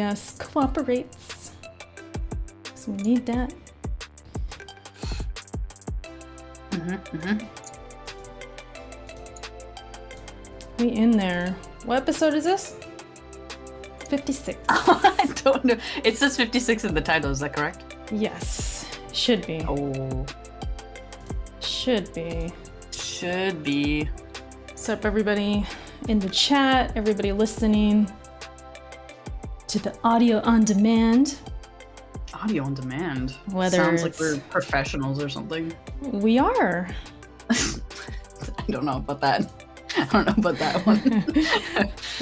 OBS cooperates. So we need that. We in there. What episode is this? 56. I don't know. It says 56 in the title, is that correct? Yes. Should be. Oh. Should be. Should be. What's up, everybody in the chat, everybody listening to the audio on demand. Audio on demand? Whether sounds like we're professionals or something. We are. I don't know about that. I don't know about that one.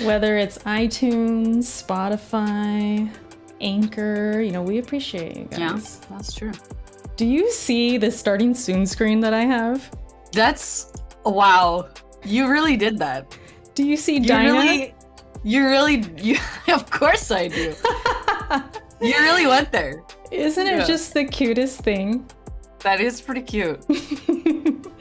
Whether it's iTunes, Spotify, Anchor, we appreciate you guys. Yeah, that's true. Do you see the starting soon screen that I have? That's wow. You really did that. Do you see Dinah? You of course I do. You really went there. Isn't it just the cutest thing? That is pretty cute.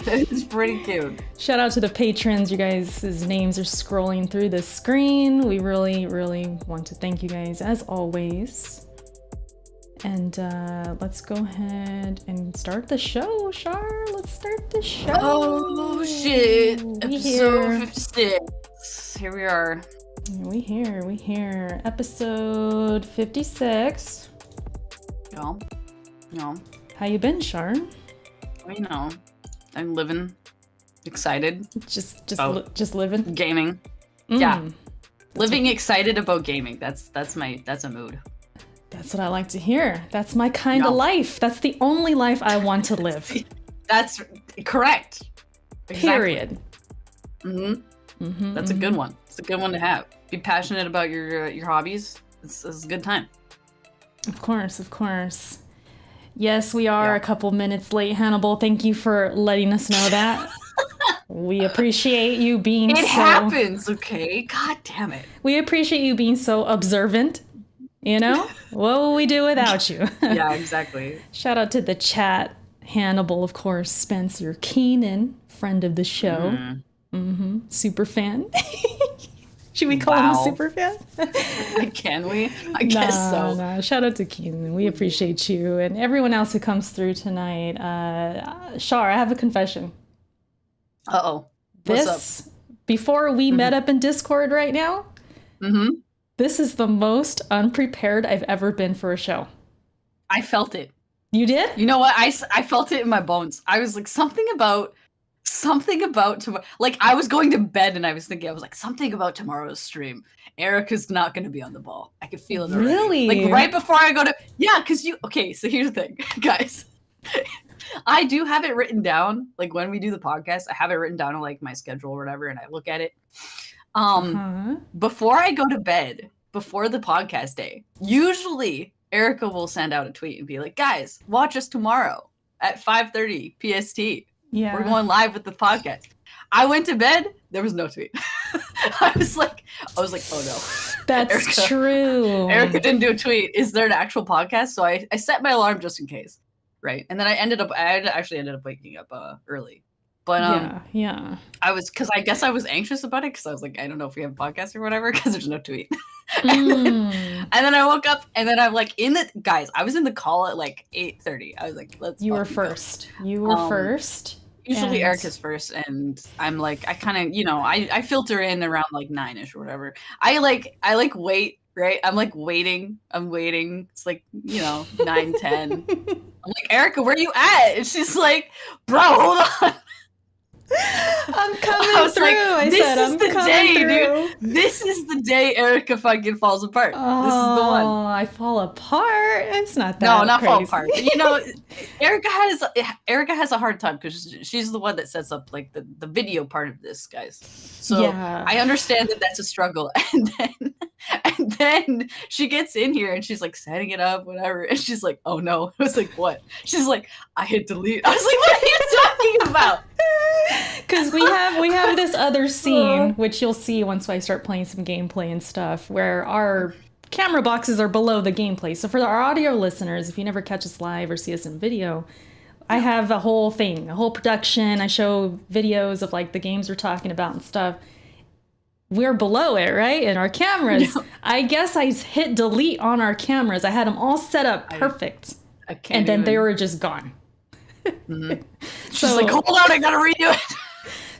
That is pretty cute. Shout out to the patrons. You guys' names are scrolling through the screen. We really, really want to thank you guys as always. And let's go ahead and start the show, Shar. Let's start the show. Oh, shit. Episode 56. Here we are. We here. Episode 56. No. How you been, Shar? I know. I'm living. Excited. Just living. Gaming. Yeah. Living excited about gaming. That's a mood. That's what I like to hear. That's my kind of life. That's the only life I want to live. That's correct. Exactly. Period. That's a good one. It's a good one to have. Be passionate about your hobbies. It's a good time. Of course. Yes, we are a couple minutes late, Hannibal. Thank you for letting us know that. We appreciate you being It happens, okay? God damn it. We appreciate you being so observant. What will we do without you? Yeah, exactly. Shout out to the chat. Hannibal, of course. Spencer Keenan, friend of the show. Super fan. Should we call him a super fan? Can we? I guess so. No. Shout out to Keenan. We appreciate you and everyone else who comes through tonight. Shar, I have a confession. Uh-oh. What's up? Before we met up in Discord right now, this is the most unprepared I've ever been for a show. I felt it. You did? You know what? I felt it in my bones. I was like, something about tomorrow. Like, I was going to bed and I was like, something about tomorrow's stream. Erica's not going to be on the ball. I could feel it already. Really? Like, right before I go to... Yeah, because okay, so here's the thing, guys. I do have it written down. Like, when we do the podcast, I have it written down on, like, my schedule or whatever, and I look at it. Before I go to bed, before the podcast day, usually Erica will send out a tweet and be like, guys, watch us tomorrow at 5:30 PST. Yeah. We're going live with the podcast. I went to bed, there was no tweet. I was like, oh no. That's Erica, true. Erica didn't do a tweet. Is there an actual podcast? So I set my alarm just in case. Right. And then I actually ended up waking up early. But yeah. I guess I was anxious about it because I was like, I don't know if we have a podcast or whatever because there's no tweet. and then I woke up and then I'm like I was in the call at like 8:30. I was like, let's You were first. You were first. Usually Erica's first, and I'm like, I kind of, I filter in around like 9ish or whatever. I wait, right? I'm like waiting. I'm waiting. It's like, 9, 10. I'm like, Erica, where you at? And she's like, bro, hold on. I'm coming through. Like, I'm coming through. Dude. This is the day Erica fucking falls apart. Oh, this is the one. I fall apart. It's not that. No, not crazy. fall apart. Erica has a hard time because she's the one that sets up like the video part of this, guys. So I understand that that's a struggle. And then she gets in here and she's like setting it up, whatever. And she's like, oh no. I was like, what? She's like, I hit delete. I was like, what are you talking about? Because we have this other scene, which you'll see once I start playing some gameplay and stuff, where our camera boxes are below the gameplay. So for our audio listeners, if you never catch us live or see us in video, I have a whole thing, a whole production. I show videos of like the games we're talking about and stuff. we're below it, right? In our cameras. No. I guess I hit delete on our cameras. I had them all set up perfect. I can't and then they were just gone. Mm-hmm. She's like, hold on, I gotta redo it.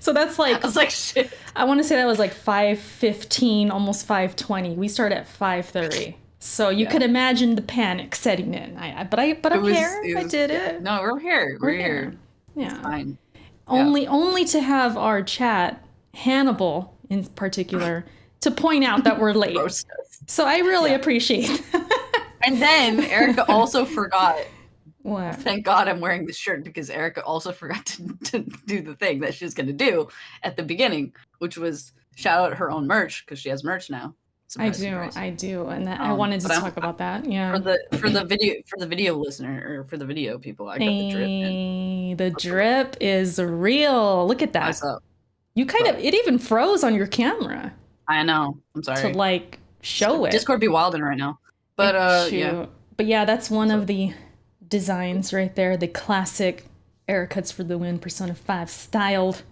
So that's like, I was like, shit. I want to say that was like 5:15, almost 5:20. We started at 5:30. So you could imagine the panic setting in. But I'm here. I did it. No, we're here. We're here. Yeah. It's fine. Only to have our chat, Hannibal in particular, to point out that we're late. So I really appreciate that. And then Erica also forgot. What? Thank God I'm wearing this shirt, because Erica also forgot to do the thing that she was going to do at the beginning, which was shout out her own merch, because she has merch now. Surprise, surprise. I do, and that, I wanted to talk about that. Yeah. For the video listener, or for the video people, I got the drip. The drip is real. Look at that. What's up? You kind of, it even froze on your camera. I know. I'm sorry. To like show it. Discord be wilding right now. But yeah. But yeah, that's one of the designs right there. The classic Erica's for the win Persona 5 styled.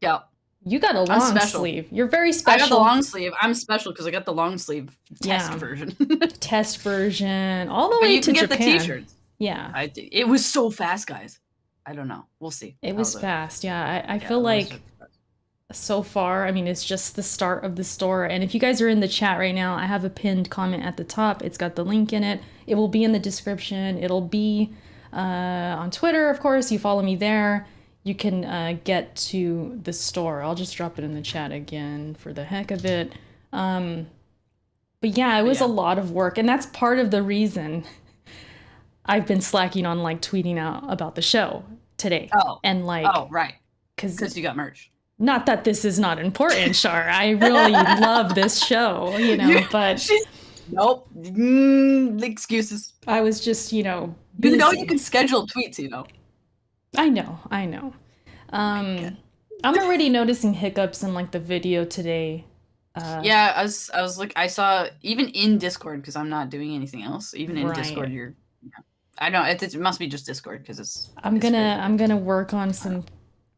Yeah. You got a long sleeve. You're very special. I got the long sleeve. I'm special because I got the long sleeve test version. Test version. All the way to Japan. You can get the t-shirts. Yeah. It was so fast, guys. I don't know. We'll see. It was fast. Yeah. I feel like so far, I mean, it's just the start of the store. And if you guys are in the chat right now, I have a pinned comment at the top. It's got the link in it. It will be in the description. It'll be on Twitter, of course. You follow me there. You can get to the store. I'll just drop it in the chat again for the heck of it. But yeah, it was a lot of work. And that's part of the reason I've been slacking on like tweeting out about the show today. Oh. And like. Oh, right. Because you got merch. Not that this is not important, Char. I really love this show, you know, but... Nope. Excuses. I was just, you know, busy. You know you can schedule tweets, you know. I know. I'm already noticing hiccups in, like, the video today. Yeah, I was like, I saw, even in Discord, because I'm not doing anything else, even in Discord, you're... I know, it must be just Discord, because it's... I'm gonna work on some...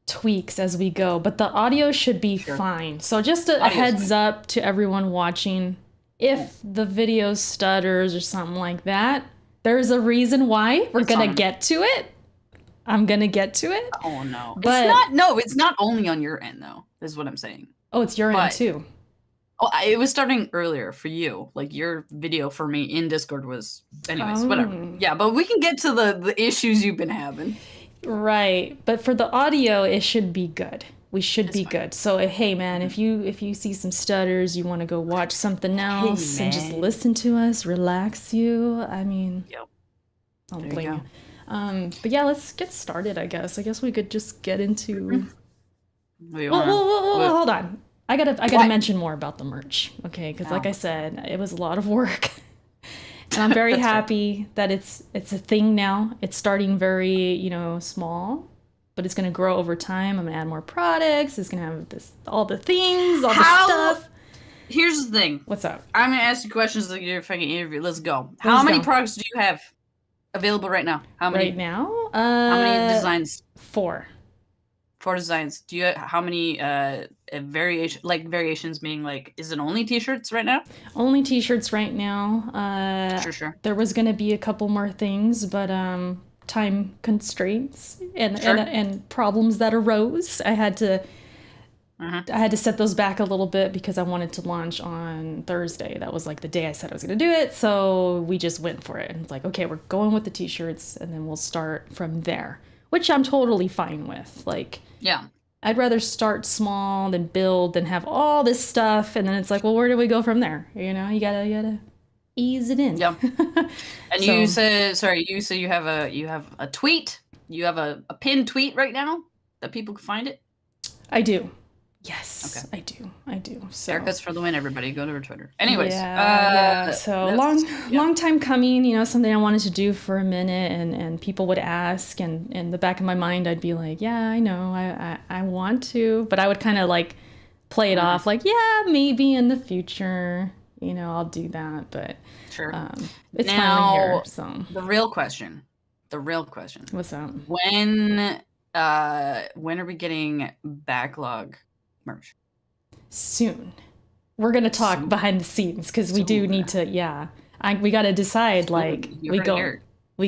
tweaks as we go, but the audio should be fine. So just a heads up to everyone watching, if the video stutters or something like that, there's a reason why. We're gonna get to it. I'm gonna get to it. Oh no. But it's not only on your end though, is what I'm saying. Oh, it's your end too. Oh, it was starting earlier for you. Like your video for me in Discord was anyways, whatever. Yeah, but we can get to the issues you've been having. Right, but for the audio, it should be good. We should be good. So, hey, man, if you see some stutters, you want to go watch something else and just listen to us, relax you. I mean, I don't blame you. But yeah, let's get started. I guess we could just get into. Well, hold on. I gotta mention more about the merch, okay? Because like I said, it was a lot of work. And I'm very happy that it's a thing now. It's starting very, you know, small, but it's gonna grow over time. I'm gonna add more products. It's gonna have all the things, all the stuff. Here's the thing. What's up? I'm gonna ask you questions like your fucking interview. Let's go. How many products do you have available right now? How many? Right now? How many designs? 4. 4 designs. Do you how many variations meaning like, is it only t-shirts right now? Only t-shirts right now. Sure. There was gonna be a couple more things, but time constraints and problems that arose. I had to set those back a little bit because I wanted to launch on Thursday. That was like the day I said I was gonna do it. So we just went for it. And it's like, okay, we're going with the t-shirts and then we'll start from there, which I'm totally fine with. Like, yeah, I'd rather start small than build than have all this stuff. And then it's like, well, where do we go from there? You know, you gotta ease it in. Yeah. And you said you have a tweet. You have a pinned tweet right now that people can find it. I do. Yes, okay. I do. So Erica's for the win, everybody. Go to her Twitter. Anyways, so long time coming, you know, something I wanted to do for a minute, and people would ask, and in the back of my mind, I'd be like, yeah, I know, I want to, but I would kind of like play it off like, yeah, maybe in the future, you know, I'll do that, but it's finally here. So the real question. What's up? When are we getting Backlog merch? soon. We're gonna talk behind the scenes because we do need to. Yeah, we gotta decide. Like we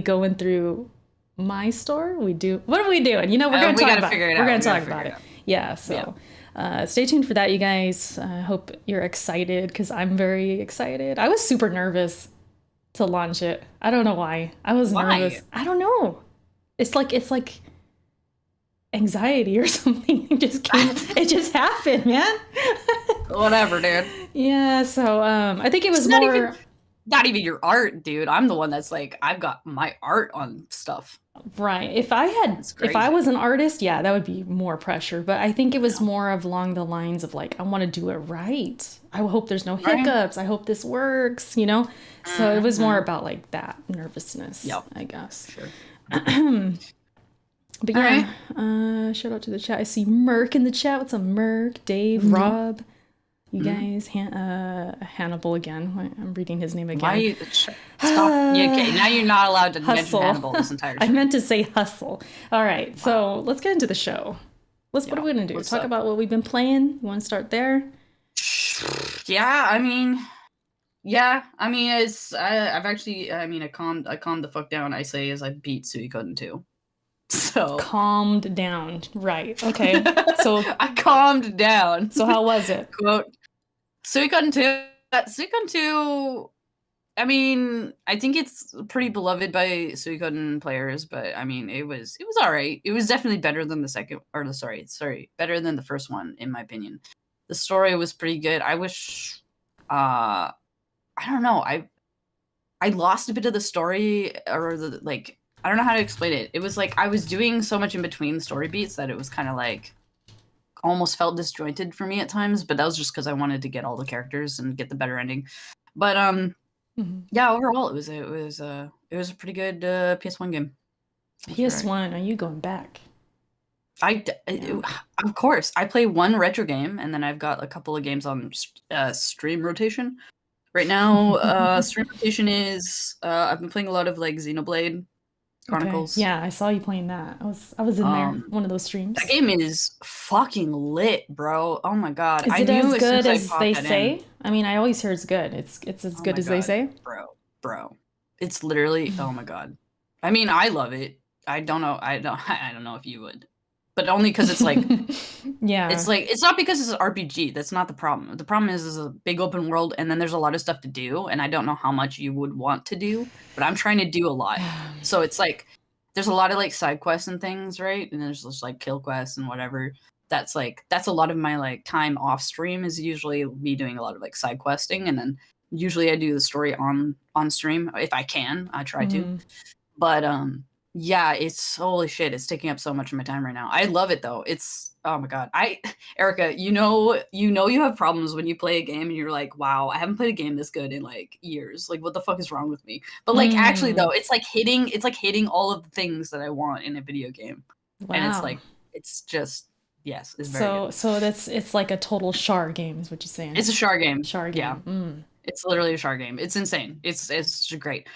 go in through my store. We do. What are we doing? You know, we're gonna talk about it. We're gonna talk about it. Yeah. So. Stay tuned for that, you guys. I hope you're excited because I'm very excited. I was super nervous to launch it. I don't know why. I was nervous. I don't know. It's like anxiety or something. It just happened, man. Whatever, dude. Yeah, so I think it was not even your art, dude. I'm the one that's like, I've got my art on stuff. Right. If I was an artist, yeah, that would be more pressure. But I think it was more of along the lines of like, I want to do it right. I hope there's no hiccups. I hope this works, you know? So it was more about like that nervousness, I guess. Sure. But yeah, shout out to the chat. I see Merc in the chat. What's up, Merc? Dave, Rob. You guys, Hannibal again. I'm reading his name again. Why stop? Okay, now you're not allowed to mention Hannibal this entire time. I meant to say hustle. All right, so let's get into the show. What are we gonna do? Talk about what we've been playing. You want to start there? Yeah, I mean, it's I've actually, I calmed the fuck down. I say as I beat Suikoden 2. So calmed down, right? Okay, so I calmed down. So how was it? Quote. Suikoden 2, I mean, I think it's pretty beloved by Suikoden players, but I mean, it was all right. It was definitely better than better than the first one, in my opinion. The story was pretty good. I wish, I don't know, I lost a bit of the story, or I don't know how to explain it. It was like I was doing so much in between story beats that it was kind of like almost felt disjointed for me at times, but that was just because I wanted to get all the characters and get the better ending. But yeah, overall it was a pretty good PS1 game. PS1, are you going back? Of course, I play one retro game, and then I've got a couple of games on stream rotation. Right now, stream rotation is I've been playing a lot of like Xenoblade Chronicles. Okay. Yeah, I saw you playing that. I was in there, one of those streams. That game is fucking lit, bro. Oh my god. Is it as good as they say? I mean, I always hear it's good. It's as good as they say? Bro. It's literally oh my god. I mean, I love it. I don't know if you would. But only because it's like yeah. It's like it's not because it's an RPG. That's not the problem. The problem is a big open world, and then there's a lot of stuff to do, and I don't know how much you would want to do, but I'm trying to do a lot. So it's like there's a lot of like side quests and things, right? And there's just like kill quests and whatever. That's a lot of my like time off stream is usually me doing a lot of like side questing, and then usually I do the story on stream if I can. I try to. But yeah, it's holy shit. It's taking up so much of my time right now. I love it though. It's oh my god. Erica, you know you have problems when you play a game and you're like, wow, I haven't played a game this good in like years. Like, what the fuck is wrong with me? But like actually though, it's like hitting all of the things that I want in a video game. Wow. And it's like it's just yes, it's very good. So it's like a total Char game, is what you're saying. It's a Char game. Char game. Yeah. It's literally a Char game. It's insane. It's great.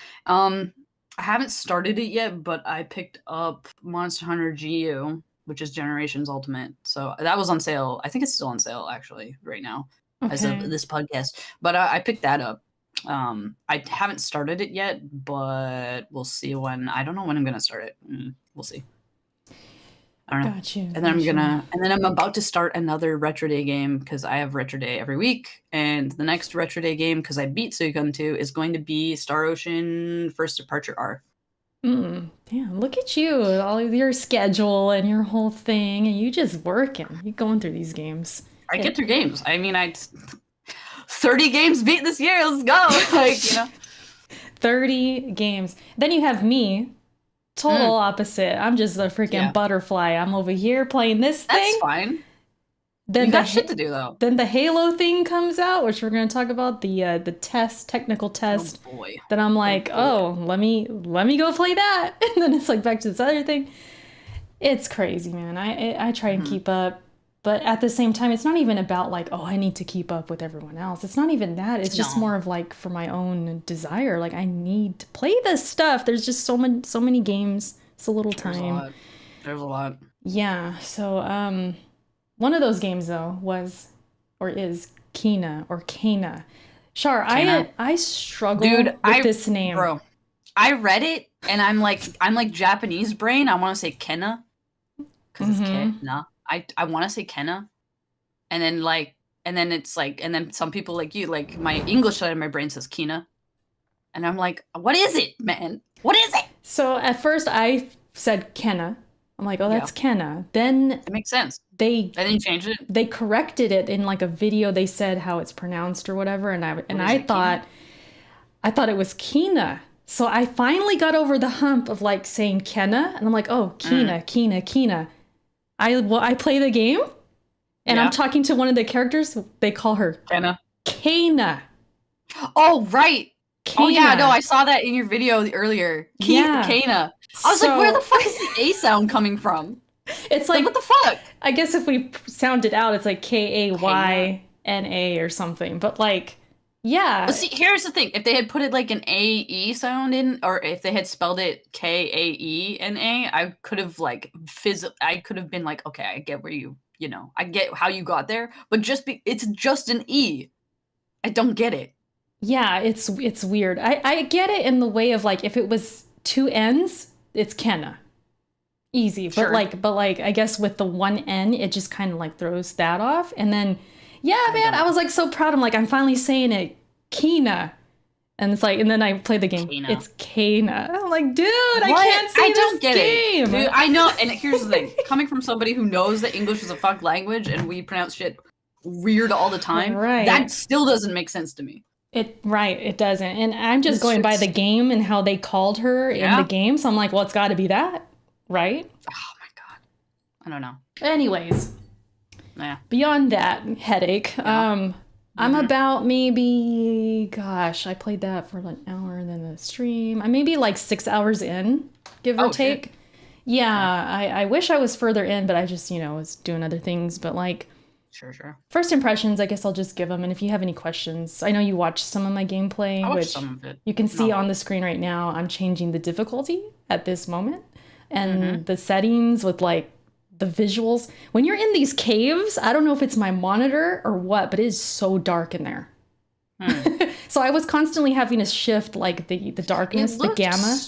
I haven't started it yet, but I picked up Monster Hunter GU, which is Generations Ultimate. So that was on sale. I think it's still on sale, actually, right now, as of this podcast. But I picked that up. I haven't started it yet, but we'll see when. I don't know when I'm going to start it. We'll see. I don't know. Got you. And then I'm about to start another Retro Day game because I have Retro Day every week. And the next Retro Day game, because I beat Suikoden 2, is going to be Star Ocean First Departure R. Damn, look at you, all of your schedule and your whole thing, and you just working. You going through these games. I get through games. I mean, 30 games beat this year. Let's go. Like, you know. 30 games. Then you have me. Total opposite. I'm just a freaking butterfly. I'm over here playing this thing. That's fine. Then you got shit to do though. Then the Halo thing comes out, which we're going to talk about, the technical test. Oh boy. Then I'm like, let me go play that, and then it's like back to this other thing. It's crazy, man. I try and keep up, but at the same time, it's not even about like, oh, I need to keep up with everyone else. It's not even that. It's just more of like for my own desire. Like I need to play this stuff. There's just so many games. It's a little time. There's a lot. Yeah. So one of those games though was or is Kina or Kana. Char, Kana. I struggle with this name. Bro, I read it and I'm like Japanese brain. I want to say Kenna because it's Kenna. I want to say Kenna, and then it's like, and then some people like you, like my English side of my brain says Kina, and I'm like, what is it, man? What is it? So at first I said Kenna. I'm like, oh, that's Kenna. Then it makes sense. They didn't change it. They corrected it in like a video. They said how it's pronounced or whatever, and I thought it was Kina. So I finally got over the hump of like saying Kenna, and I'm like, oh, Kina, Kina. I play the game, and I'm talking to one of the characters. They call her Kenna. Kana. Oh, right. Kana. Oh yeah, no, I saw that in your video earlier. Kana. I was like, where the fuck is the A sound coming from? It's like, what the fuck? I guess if we sound it out, it's like Kayna or something. But like, yeah. But see, here's the thing: if they had put it like an AE sound in, or if they had spelled it KAENA, I could have like I could have been like, okay, I get where I get how you got there. But it's just an E. I don't get it. Yeah, it's weird. I get it in the way of like if it was two N's, it's Kenna. Easy. Sure. But like I guess with the one N, it just kind of like throws that off. And then I was like so proud. I'm like, I'm finally saying it, Kina. And it's like, and then I play the game. Kana. It's Kana. I'm like, dude, what? I can't say this game. It. Dude, I know. And here's the thing: coming from somebody who knows that English is a fuck language and we pronounce shit weird all the time, that still doesn't make sense to me. It doesn't. And I'm just going by the game and how they called her in the game. So I'm like, well, it's got to be that, right? Oh my god, I don't know. Anyways, beyond that headache, I'm about maybe, gosh, I played that for like an hour and then the stream. I'm maybe like 6 hours in, give or take. Shit. Yeah, I wish I was further in, but I just, was doing other things. But like, Sure. First impressions, I guess I'll just give them. And if you have any questions, I know you watched some of my gameplay, which some of it. You can see on the screen right now. I'm changing the difficulty at this moment and the settings with like the visuals. When you're in these caves, I don't know if it's my monitor or what, but it is so dark in there. So I was constantly having to shift like the darkness, the gamma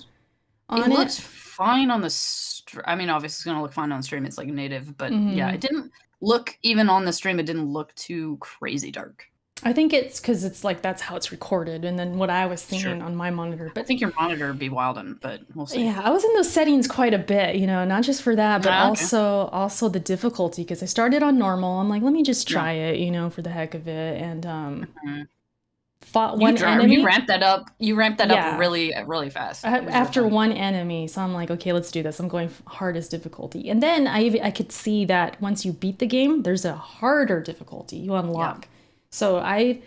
on it. It looks fine on the I mean, obviously it's going to look fine on the stream. It's like native, but yeah, it didn't look, even on the stream, it didn't look too crazy dark. I think it's because it's like that's how it's recorded, and then what I was seeing on my monitor. But I think your monitor would be wildin', but we'll see. Yeah, I was in those settings quite a bit, not just for that, but also the difficulty, because I started on normal. I'm like, let me just try it, for the heck of it, and fought one enemy. You ramped that up. Up really, really fast. After one enemy, so I'm like, okay, let's do this. I'm going hardest difficulty, and then I could see that once you beat the game, there's a harder difficulty you unlock. Yeah. So I'd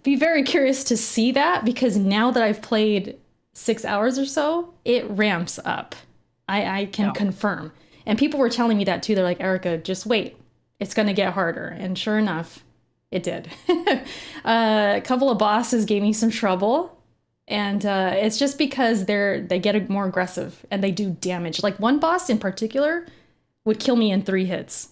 be very curious to see that, because now that I've played 6 hours or so, it ramps up. I can confirm, and people were telling me that too. They're like, Erica, just wait, it's gonna get harder, and sure enough. It did. A couple of bosses gave me some trouble, and it's just because they get more aggressive and they do damage. Like one boss in particular would kill me in 3 hits.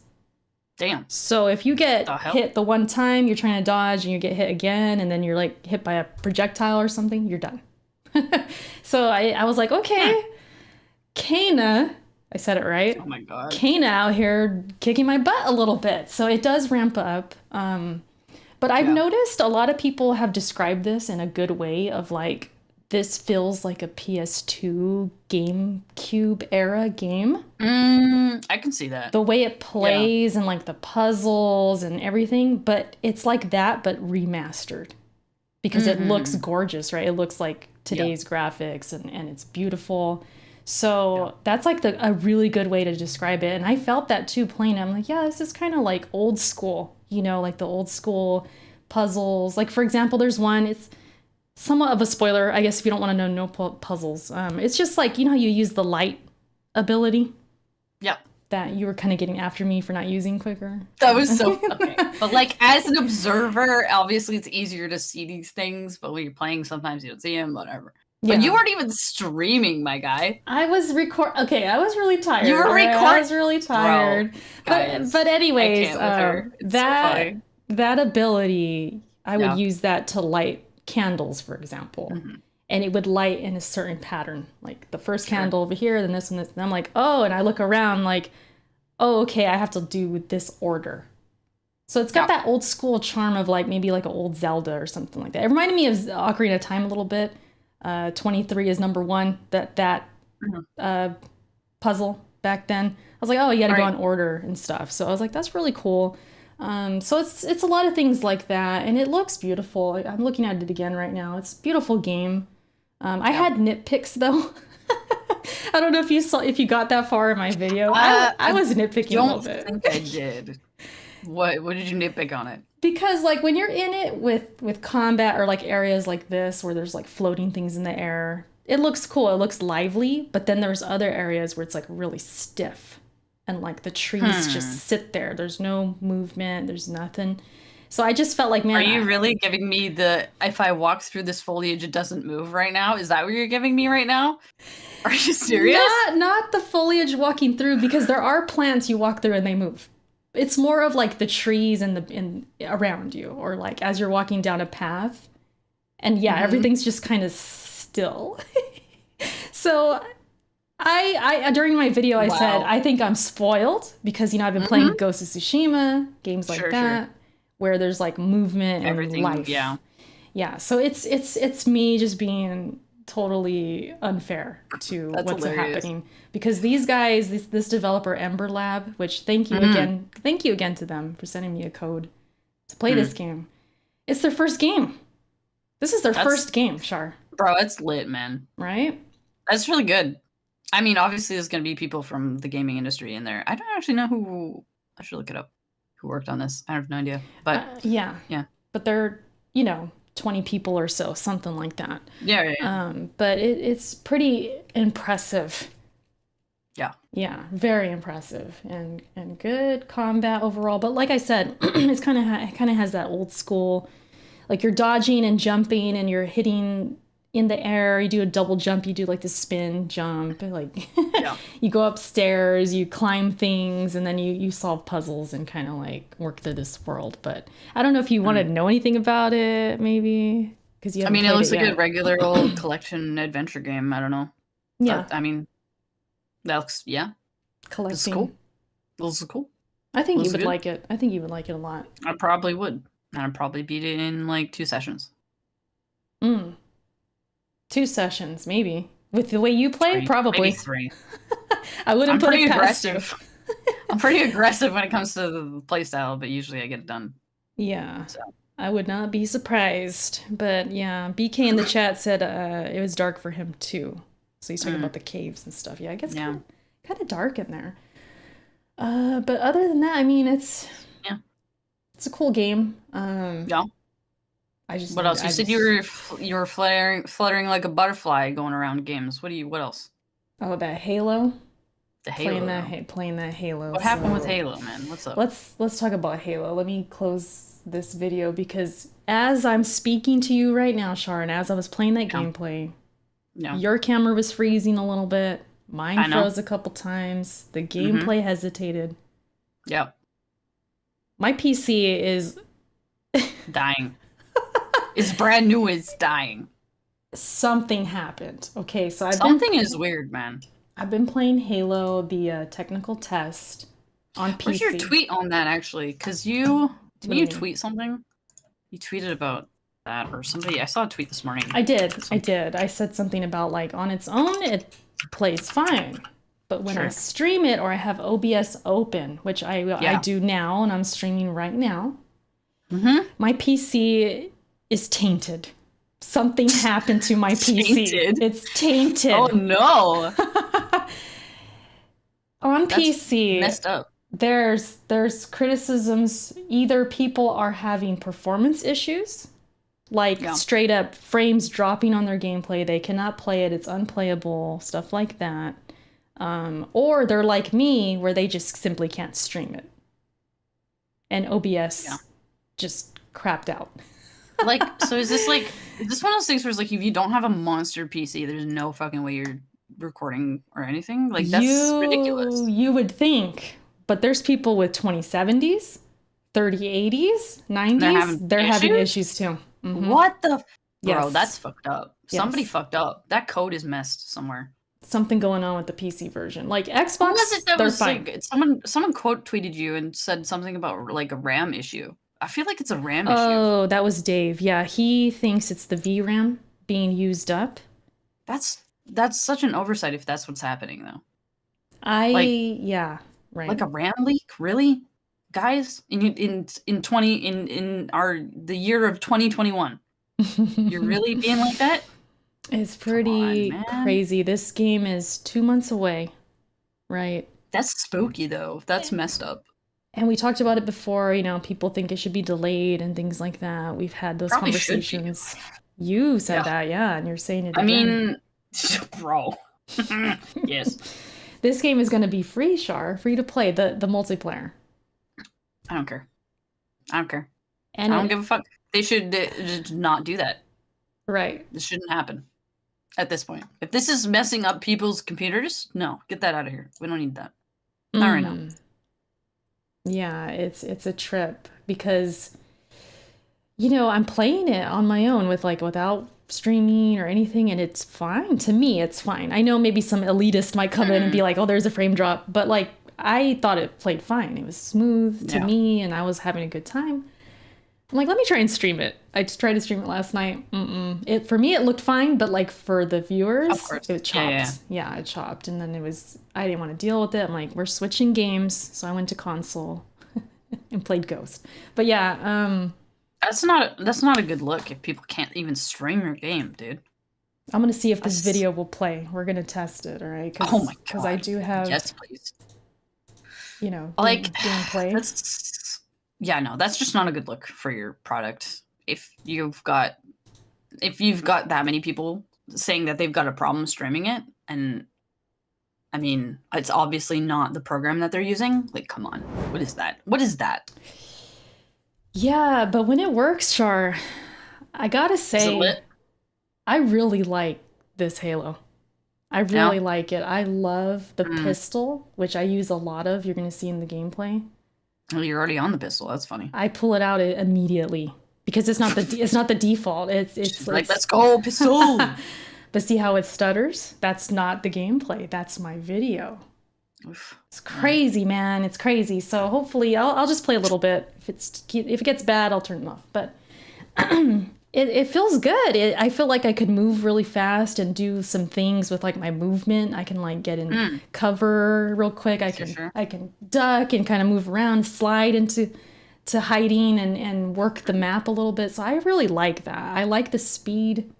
Damn. So if you get hit the one time, you're trying to dodge, and you get hit again, and then you're like hit by a projectile or something, you're done. So I was like, okay, Kana. I said it right. Oh my god. Kana out here kicking my butt a little bit. So it does ramp up. But I've noticed a lot of people have described this in a good way of like, this feels like a PS2 GameCube era game. I can see that. The way it plays and like the puzzles and everything, but it's like that, but remastered. Because it looks gorgeous, right? It looks like today's graphics and it's beautiful. So that's like a really good way to describe it. And I felt that too playing it. I'm like, this is kind of like old school, like the old school puzzles. Like, for example, there's one, it's somewhat of a spoiler, I guess, if you don't want to know puzzles. It's just like, how you use the light ability? Yeah. That you were kind of getting after me for not using quicker. That was so funny. But like, as an observer, obviously it's easier to see these things, but when you're playing, sometimes you don't see them, whatever. But you weren't even streaming, my guy. I was I was really tired. You were recording. I was really tired. Bro, guys, but anyways, I can't with her. It's so funny. that ability, I would use that to light candles, for example. And it would light in a certain pattern. Like the first candle over here, then this one, this. And I'm like, oh, and I look around like, oh, okay, I have to do this order. So it's got that old school charm of like maybe like an old Zelda or something like that. It reminded me of Ocarina of Time a little bit. 23 is number one. That puzzle back then. I was like, oh, you got to go in order and stuff. So I was like, that's really cool. So it's a lot of things like that, and it looks beautiful. I'm looking at it again right now. It's a beautiful game. I had nitpicks though. I don't know if you got that far in my video. I was nitpicking a little bit. I don't think I did. What did you nitpick on it? Because like when you're in it with combat or like areas like this where there's like floating things in the air, it looks cool. It looks lively, but then there's other areas where it's like really stiff and like the trees just sit there. There's no movement. There's nothing. So I just felt like, man. Are you really giving me the, if I walk through this foliage, it doesn't move right now? Is that what you're giving me right now? Are you serious? Not the foliage walking through, because there are plants you walk through and they move. It's more of like the trees and around you, or like as you're walking down a path. And everything's just kind of still. So I during my video I said I think I'm spoiled because I've been playing Ghost of Tsushima, games like that, where there's like movement and life. Yeah. So it's me just being totally unfair to what's happening, because these guys, this developer Ember Lab, which thank you again to them for sending me a code to play this game. It's their first game. This is their first game, Char. Bro, it's lit, man. Right? That's really good. I mean, obviously there's going to be people from the gaming industry in there. I don't actually know who, I should look it up, who worked on this. I have no idea. But yeah. But they're, 20 people or so, something like that. Yeah. But it's pretty impressive. Yeah, very impressive and good combat overall. But like I said, it kind of has that old school, like you're dodging and jumping and you're hitting in the air. You do a double jump, you do like the spin jump, like you go upstairs, you climb things, and then you solve puzzles and kind of like work through this world. But I don't know if you want to know anything about it, maybe, because you haven't it looks like a regular old collection adventure game. I don't know. Yeah, but, I mean, that looks collecting. This is cool. This is cool. I think you would like it. I think you would like it a lot. I probably would. I'd probably beat it in like 2 sessions. 2 sessions, maybe. With the way you play, 3, probably. Maybe 3. I wouldn't put it past you. I'm pretty aggressive when it comes to the playstyle, but usually I get it done. Yeah. So. I would not be surprised. But yeah, BK in the chat said it was dark for him too. So he's talking about the caves and stuff. Yeah, it gets kind of dark in there. But other than that, I mean, it's a cool game. What else? You said you were fluttering like a butterfly going around games. What else? Oh, that Halo. The Halo. Playing that Halo. What happened with Halo, man? What's up? Let's talk about Halo. Let me close this video, because as I'm speaking to you right now, Sharon, as I was playing that gameplay, your camera was freezing a little bit. Mine froze a couple times. The gameplay hesitated. Yep. My PC is dying. It's brand new. It's dying. Something happened. Okay, so something is weird, man. I've been playing Halo, the technical test on PC. Where's your tweet on that, actually? Because didn't you tweet something? You tweeted about that or somebody. I saw a tweet this morning. I did. I said something about like on its own it plays fine, but when I stream it or I have OBS open, which I do now, and I'm streaming right now, my PC is tainted. Something happened to my PC. It's tainted. Oh no. On That's PC, messed up. There's criticisms. Either people are having performance issues, like straight up frames dropping on their gameplay. They cannot play it. It's unplayable. Stuff like that. Or they're like me, where they just simply can't stream it. And OBS just crapped out. Like, so is this one of those things where it's like, if you don't have a monster PC, there's no fucking way you're recording or anything? Like, that's ridiculous. You would think, but there's people with 2070s, 3080s, 90s, they're having issues too. What the? Bro, Yes. that's fucked up. Somebody Yes. fucked up. That code is messed somewhere. Something going on with the PC version. Like Who Xbox, was it that they're was fine. like someone quote tweeted you and said something about like a RAM issue? I feel like it's a RAM issue. Oh, that was Dave. Yeah, he thinks it's the VRAM being used up. That's such an oversight if that's what's happening though. Yeah, right. Like a RAM leak, really? Guys, in the year of 2021. You're really being like that? It's pretty crazy. This game is 2 months away, right? That's spooky though. That's messed up. And we talked about it before, you know, people think it should be delayed and things like that. We've had those Probably conversations. You said that, yeah, and you're saying it again. I mean, bro. Yes. This game is going to be free, Shar, free to play, the multiplayer. I don't care. And I don't give a fuck. They should just not do that. Right. This shouldn't happen at this point. If this is messing up people's computers, no, get that out of here. We don't need that. Not right now. Yeah, it's a trip because, you know, I'm playing it on my own without streaming or anything, and it's fine. To me, it's fine. I know maybe some elitist might come in and be like, oh, there's a frame drop, but like I thought it played fine. It was smooth to me, and I was having a good time. I'm like, let me try and stream it. I just tried to stream it last night. For me, it looked fine, but like for the viewers, it chopped. Yeah, it chopped. And then I didn't want to deal with it. I'm like, we're switching games. So I went to console and played Ghost. But yeah. That's not a good look if people can't even stream your game, dude. I'm going to see if this video will play. We're going to test it, all right? Oh my God. Because I do have, yes, please. You know, like gameplay. Yeah, no, that's just not a good look for your product. If you've got that many people saying that they've got a problem streaming it, and I mean, it's obviously not the program that they're using. Like, come on. What is that? What is that? Yeah, but when it works, Char, I gotta say, is it lit? I really like this Halo. I really like it. I love the pistol, which I use a lot of. You're gonna see in the gameplay. Oh, you're already on the pistol. That's funny. I pull it out immediately because it's not the default. It's like, let's go pistol. But see how it stutters? That's not the gameplay. That's my video. Oof. It's crazy, man. It's crazy. So hopefully I'll just play a little bit. If it gets bad, I'll turn it off. But it feels good. I feel like I could move really fast and do some things with like my movement. I can like get in cover real quick. I can duck and kind of move around, slide into hiding and work the map a little bit. So I really like that. I like the speed.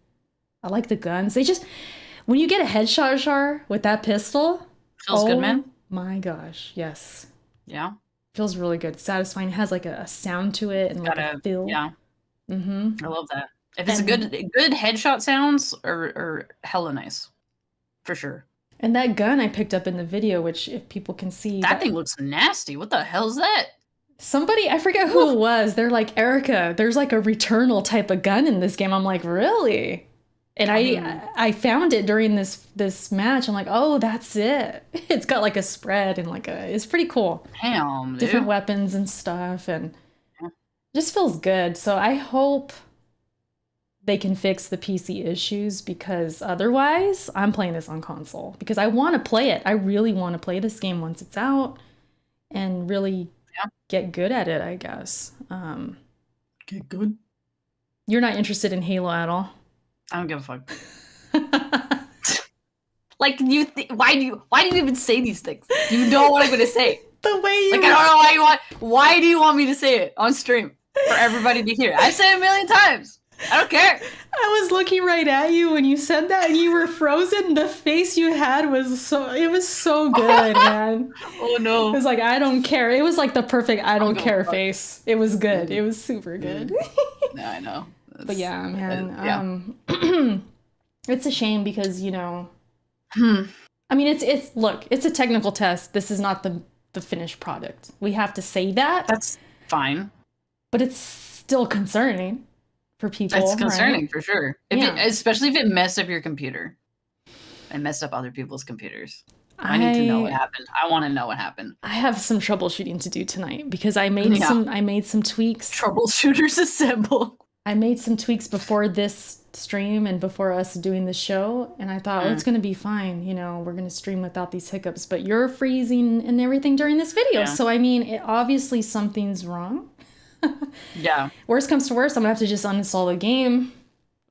I like the guns. When you get a headshot, Char, with that pistol, feels good, man. My gosh, yes. Yeah. Feels really good. Satisfying. It has like a sound to it and like a feel. Yeah. I love that. If it's good headshot sounds are hella nice. For sure. And that gun I picked up in the video, which if people can see. That thing looks nasty. What the hell is that? Somebody, I forget who it was. They're like, Erica, there's like a Returnal type of gun in this game. I'm like, really? And I found it during this match. I'm like, oh, that's it. It's got like a spread and like it's pretty cool. Damn, dude. Different weapons and stuff, and just feels good. So I hope they can fix the PC issues, because otherwise I'm playing this on console because I want to play it. I really want to play this game once it's out and really get good at it, I guess. Get good? You're not interested in Halo at all? I don't give a fuck. Like, why do you even say these things? You know what I'm gonna say. The way you I don't know why you want. Why do you want me to say it on stream for everybody to hear? I've said it a million times. I don't care. I was looking right at you when you said that, and you were frozen. The face you had was so good, man. Oh no! It was like, I don't care. It was like the perfect I don't care face. It was good. It was super good. No, I know. But yeah, man. It's a shame because, you know, I mean, it's a technical test. This is not the finished product. We have to say that. That's fine. But it's still concerning for people. It's concerning, right? For sure. Especially if it messed up your computer and messed up other people's computers. I need to know what happened. I want to know what happened. I have some troubleshooting to do tonight because I made some tweaks. Troubleshooters assemble. I made some tweaks before this stream and before us doing the show, and I thought, it's going to be fine. You know, we're going to stream without these hiccups, but you're freezing and everything during this video. So, I mean, obviously something's wrong. Yeah. Worst comes to worst, I'm going to have to just uninstall the game,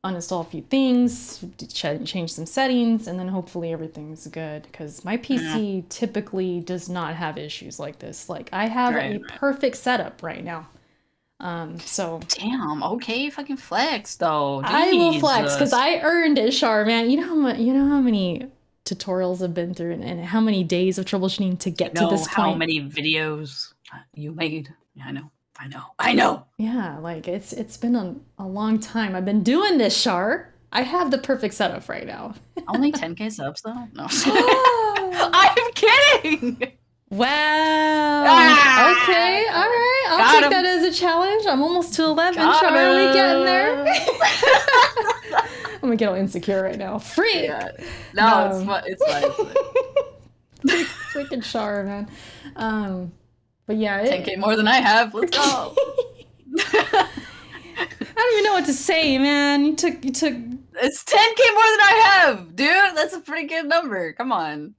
uninstall a few things, change some settings, and then hopefully everything's good. Because my PC typically does not have issues like this. Like, I have a perfect setup right now. So damn, okay, fucking flex though. Jesus. I will flex because I earned it, Char, man. You know how many tutorials I've been through and how many days of troubleshooting to get to this point. How many videos you made? Yeah, I know. Yeah, like it's been a long time. I've been doing this, Char. I have the perfect setup right now. Only 10K subs though? No. I'm kidding. Wow. Okay. All right. I'll take that as a challenge. I'm almost to 11. Char, are we getting there? I'm gonna get all insecure right now. Freak. Yeah. No, it's fine. Freaking Char, man. But yeah, 10K more than I have. Let's go. I don't even know what to say, man. You took. It's 10K more than I have, dude. That's a pretty good number. Come on.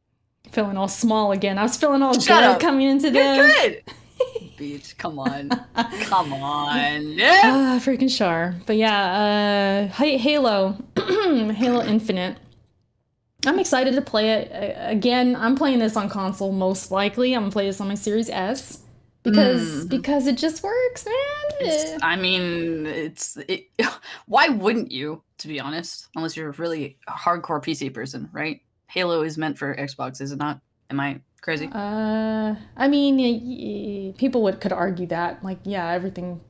Feeling all small again. I was feeling all good coming into this. You're good. Beach, come on. Come on. Yeah. Freaking Char. But yeah, Halo. Halo Infinite. I'm excited to play it. Again, I'm playing this on console most likely. I'm going to play this on my Series S. Because it just works, man. Why wouldn't you, to be honest? Unless you're a really hardcore PC person, right? Halo is meant for Xbox, is it not? Am I crazy? I mean, people could argue that, like, yeah, everything,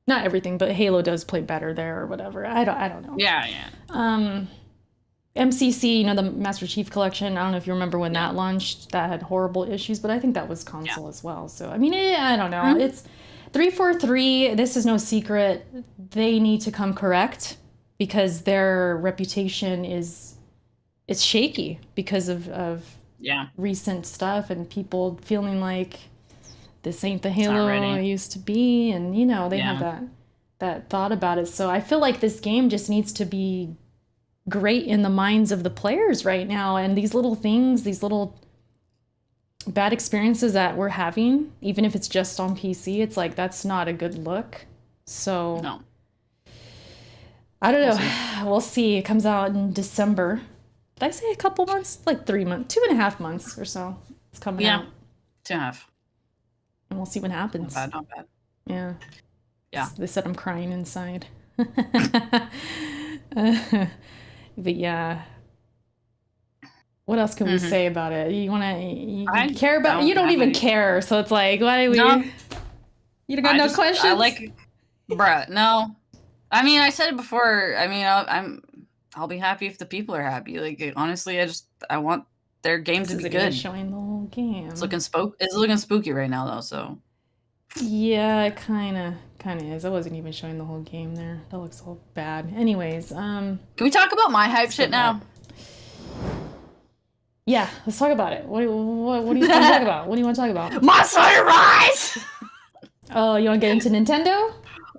not everything, but Halo does play better there or whatever. I don't know. Yeah. MCC, you know, the Master Chief Collection. I don't know if you remember when that launched. That had horrible issues, but I think that was console as well. So I mean, I don't know. It's 343. This is no secret. They need to come correct because their reputation is shaky because of recent stuff and people feeling like this ain't the Halo it used to be, and you know they have that thought about it. So I feel like this game just needs to be great in the minds of the players right now, and these little things, these little bad experiences that we're having, even if it's just on PC, it's like that's not a good look. So no. I don't know. We'll see. It comes out in December. Did I say a couple months? Like 3 months, 2.5 months or so. It's coming out. 2.5. And we'll see what happens. Not bad. Yeah. Yeah. They said I'm crying inside. But yeah. What else can we say about it? You care about? You don't even care. So it's like, why do we? No. You got no questions? Bruh, no. I mean, I said it before. I mean, I'll be happy if the people are happy. Like, honestly, I want their game to be good. Showing the whole game. It's looking spooky right now, though. So. Yeah, it kind of is. I wasn't even showing the whole game there. That looks all bad. Anyways, can we talk about my hype shit now? Yeah, let's talk about it. What do you want to talk about? What do you want to talk about? Monster Hunter Rise! Oh, you want to get into Nintendo?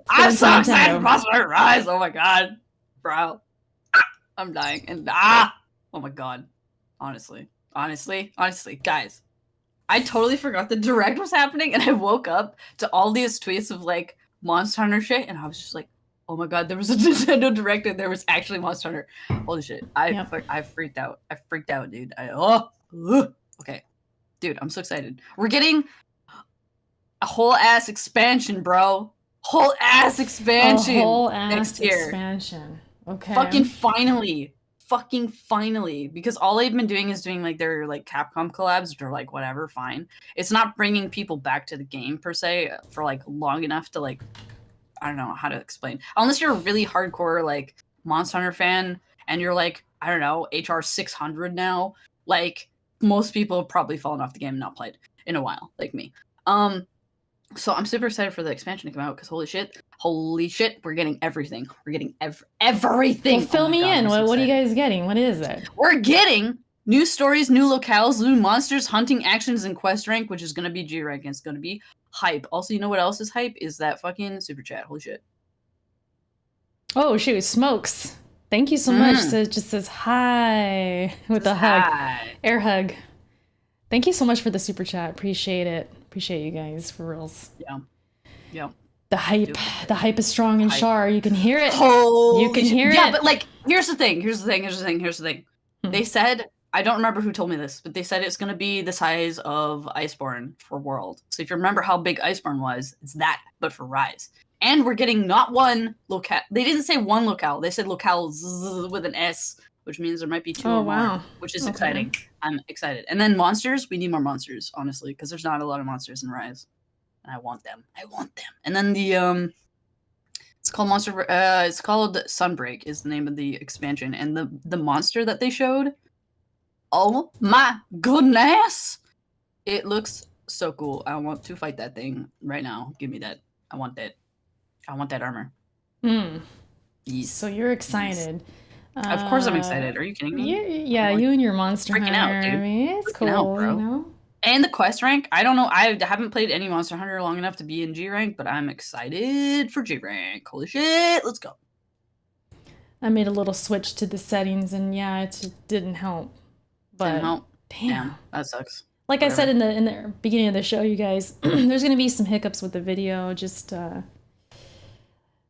I'm so excited for Monster Hunter Rise! Oh my god. Bro. I'm dying. And oh my god. Honestly, guys. I totally forgot the direct was happening, and I woke up to all these tweets of, like, Monster Hunter shit, and I was just like, oh my god, there was a Nintendo Direct, and there was actually Monster Hunter. Holy shit. I freaked out. Dude. Okay. Dude, I'm so excited. We're getting a whole ass expansion, bro. Whole ass expansion. A whole ass next year. Expansion. Okay. Fucking finally, because all they've been doing is doing like their like Capcom collabs, which are like whatever, fine. It's not bringing people back to the game per se for like long enough to like, I don't know how to explain. Unless you're a really hardcore like Monster Hunter fan and you're like, I don't know, HR 600 now. Like most people have probably fallen off the game and not played in a while, like me. So I'm super excited for the expansion to come out because holy shit, we're getting everything. We're getting everything. Well, fill me in. What are you guys getting? What is it? We're getting New stories, new locales, new monsters, hunting actions, and quest rank, which is gonna be G rank. And it's gonna be hype. Also, you know what else is hype? Is that fucking super chat. Holy shit. Oh shoot, smokes. Thank you so much. So it just says hi with a hug. Hi. Air hug. Thank you so much for the super chat. Appreciate it. Appreciate you guys for reals. Yeah. Yeah. The hype is strong in Char. You can hear it. Holy you can hear it. Yeah, but like, here's the thing. They said, I don't remember who told me this, but they said it's going to be the size of Iceborne for World. So if you remember how big Iceborne was, it's that, but for Rise. And we're getting not one locale. They didn't say one locale. They said locales with an S, which means there might be two or more, which is exciting. I'm excited. And then monsters. We need more monsters, honestly, because there's not a lot of monsters in Rise. And I want them. And then the it's called it's called Sunbreak is the name of the expansion. And the monster that they showed, oh my goodness, it looks so cool. I want to fight that thing right now. Give me that. I want that armor. Yes. So you're excited. Of course I'm excited. Are you kidding me? Yeah, you and your Monster Hunter. Out, dude. I mean, it's cool, out, bro. You know? And the quest rank. I don't know. I haven't played any Monster Hunter long enough to be in G rank, but I'm excited for G rank. Holy shit, let's go. I made a little switch to the settings, and yeah, it didn't help. But didn't help. Damn, that sucks. Like Whatever. I said in the beginning of the show, you guys, there's gonna be some hiccups with the video. Just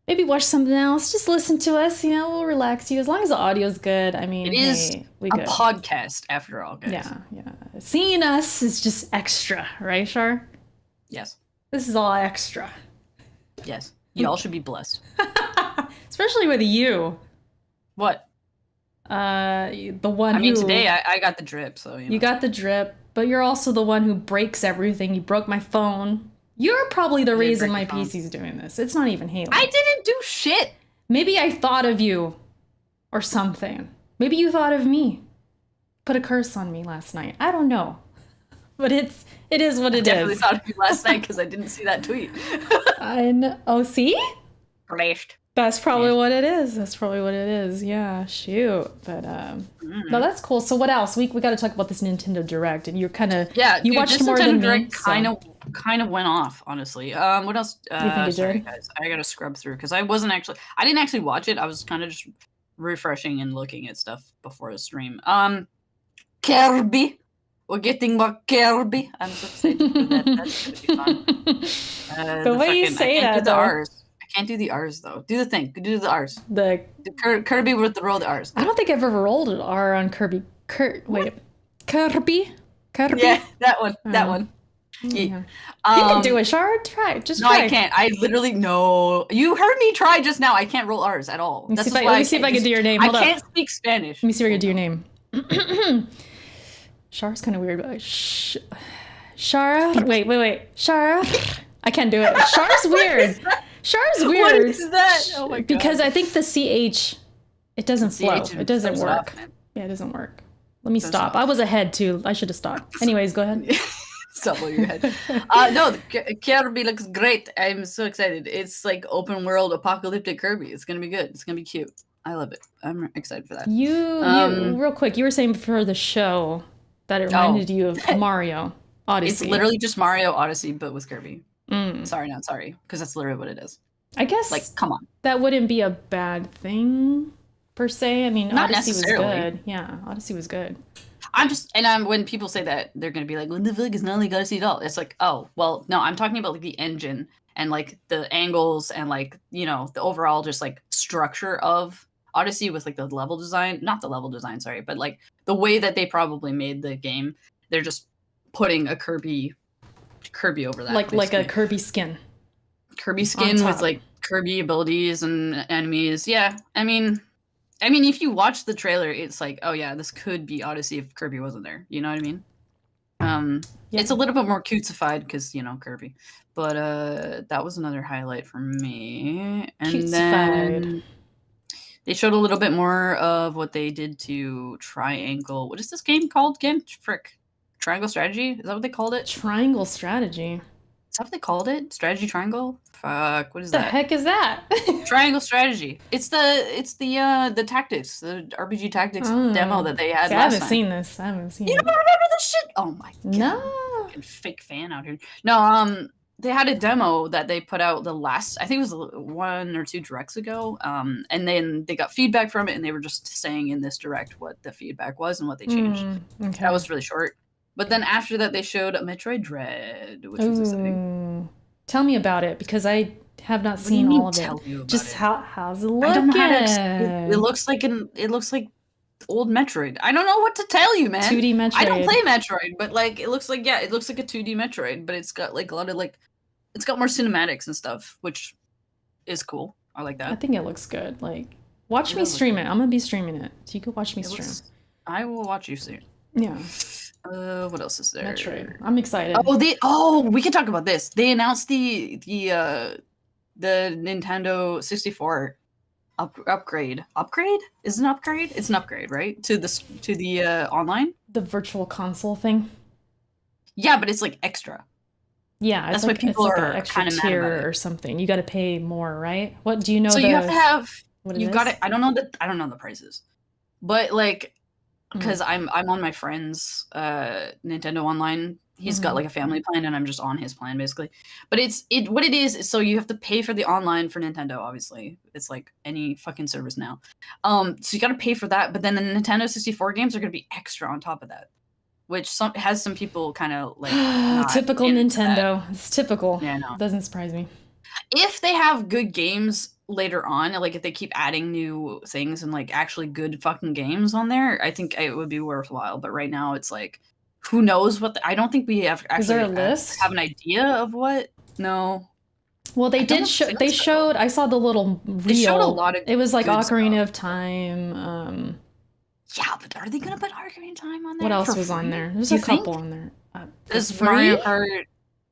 maybe watch something else. Just listen to us. You know, we'll relax you as long as the audio's good. I mean, it is a podcast after all, guys. Yeah. Seeing us is just extra, right, Char? Yes. This is all extra. Yes. Y'all should be blessed. Especially with you. What? The one. I mean, today I got the drip, so you know. You got the drip, but you're also the one who breaks everything. You broke my phone. You're probably the reason my PC's doing this. It's not even Halo. I didn't do shit. Maybe I thought of you, or something. Maybe you thought of me. Put a curse on me last night. I don't know, but it is what it is. I definitely thought of you last night because I didn't see that tweet. I know. Oh, see? Flashed. That's probably what it is. Yeah, shoot. But no, that's cool. So what else? We got to talk about this Nintendo Direct, and you're kind of you watched more than me. Kind of went off, honestly. What else? Sorry, guys. I gotta scrub through because I didn't actually watch it. I was kind of just refreshing and looking at stuff before the stream. Kirby. We're getting more Kirby. I'm so excited for that. That's gonna be fun. The way you say that, though. I can't do the R's though. Do the thing. Do the R's. The Kirby with the roll the R's. I don't think I've ever rolled an R on Kirby. Wait. Kirby? Yeah, that one. That one. Yeah. You can do it, Char. Try. Just try. No, I can't. I literally no. You heard me try just now. I can't roll R's at all. Let me see if I can do your name. Hold I can't speak Spanish. Let me see if I can do your name. Char's kind of weird. Shara? Wait. Shara? I can't do it. Char's weird. Char's weird. What is that? Oh my god. Because I think the CH, it doesn't flow. It doesn't work. Yeah, it doesn't work. Let me stop. I was ahead too. I should have stopped. Anyways, go ahead. Stop while you're ahead. No, Kirby looks great. I'm so excited. It's like open world apocalyptic Kirby. It's gonna be good. It's gonna be cute. I love it. I'm excited for that. You real quick, you were saying for the show that it reminded you of Mario Odyssey. It's literally just Mario Odyssey, but with Kirby. Sorry, not sorry, because that's literally what it is. I guess, like, come on, that wouldn't be a bad thing per se. I mean, not Odyssey necessarily. Was good. Yeah, Odyssey was good. When people say that, they're gonna be like, "What the fuck is not like Odyssey at all?" It's like, oh, well, no, I'm talking about like the engine and like the angles and like, you know, the overall just like structure of Odyssey with like the level design, not the level design, sorry, but like the way that they probably made the game. They're just putting a Kirby over that, like a Kirby skin with like Kirby abilities and enemies. Yeah, I mean if you watch the trailer, it's like, oh yeah, this could be Odyssey if Kirby wasn't there, you know what I mean? Yeah. It's a little bit more cutesified because, you know, Kirby, but that was another highlight for me. And cutesified. Then they showed a little bit more of what they did to Triangle. What is this game called again? Frick. Triangle Strategy? Is that what they called it? Triangle Strategy. Is that what they called it? Strategy triangle? Fuck, what is The that? heck is that? Triangle strategy. It's the tactics, the RPG tactics demo that they had See, I last haven't time. seen this. I haven't seen You it. don't remember this shit? Oh my god. No. Fucking fake fan out here. No, they had a demo that they put out the last, I think it was 1 or 2 directs ago. And then they got feedback from it, and they were just saying in this direct what the feedback was and what they changed. Okay. That was really short. But then after that, they showed Metroid Dread, which was exciting. Tell me about it, because I have not seen all of it. Just how's it looking? I don't know how to explain. It looks like old Metroid. I don't know what to tell you, man. 2D Metroid. I don't play Metroid, but like it looks like a 2D Metroid, but it's got like a lot of like, it's got more cinematics and stuff, which is cool. I like that. I think it looks good. Like, watch me stream it. I'm gonna be streaming it, so you can watch me stream. I will watch you soon. Yeah. What else is there? Metroid. I'm excited. We can talk about this. They announced the Nintendo 64 upgrade. Upgrade? Is it an upgrade? It's an upgrade, right? To the online? The virtual console thing? Yeah, but it's like extra. Yeah, that's why people are extra kind of tier mad about it. Or something. You got to pay more, right? What do you know? So you have to have. You got it. I don't know the prices, but like, because I'm on my friend's Nintendo Online. He's got like a family plan, and I'm just on his plan basically. But what it is. So you have to pay for the online for Nintendo. Obviously, it's like any fucking service now. So you got to pay for that. But then the Nintendo 64 games are gonna be extra on top of that, which has some people kind of like typical Nintendo. It's typical. Yeah, no, doesn't surprise me. If they have good games later on, like if they keep adding new things and like actually good fucking games on there, I think it would be worthwhile. But right now, it's like, who knows what? I don't think we have actually. Is there a list? Have an idea of what? No. Well, they did show. They showed. I saw the little reel. They showed a lot of. It was like Ocarina of Time. Yeah, but are they gonna put Ocarina of Time on there? What else was on there? There's a couple on there. Is Mario Kart?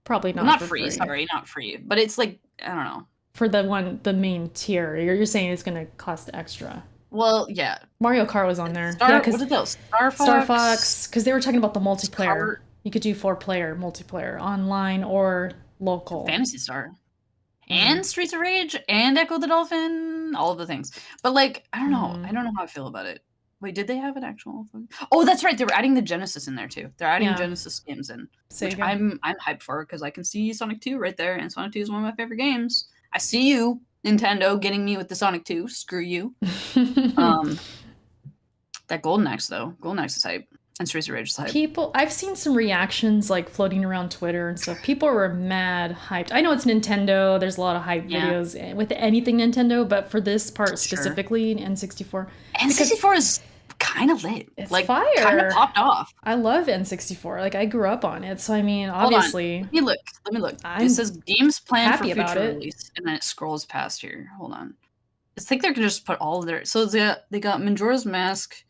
Probably not. Not free. Sorry, not free. But it's like, I don't know. For the main tier, you're saying it's gonna cost extra. Well, yeah. Mario Kart was on there. What are those? Star Fox, because they were talking about the multiplayer. You could do 4-player multiplayer, online or local. Phantasy Star. And Streets of Rage and Echo the Dolphin, all of the things. But like, I don't know. I don't know how I feel about it. Wait, did they have an actual thing? Oh, that's right. They were adding the Genesis in there too. They're adding Genesis games in. Which I'm hyped for, because I can see Sonic 2 right there, and Sonic 2 is one of my favorite games. I see you, Nintendo, getting me with the Sonic 2. Screw you. That Golden Axe though. Golden Axe is hype. And Streets of Rage is hype. I've seen some reactions like floating around Twitter and stuff. People were mad hyped. I know it's Nintendo. There's a lot of hype videos with anything Nintendo, but for this part specifically, N64. N64 is kind of lit. It's like fire. Kind of popped off. I love N64. Like, I grew up on it. So I mean, obviously. Let me look. It says games planned for future release, and then it scrolls past here. Hold on. I think they're gonna just put all of their. So they got Majora's Mask,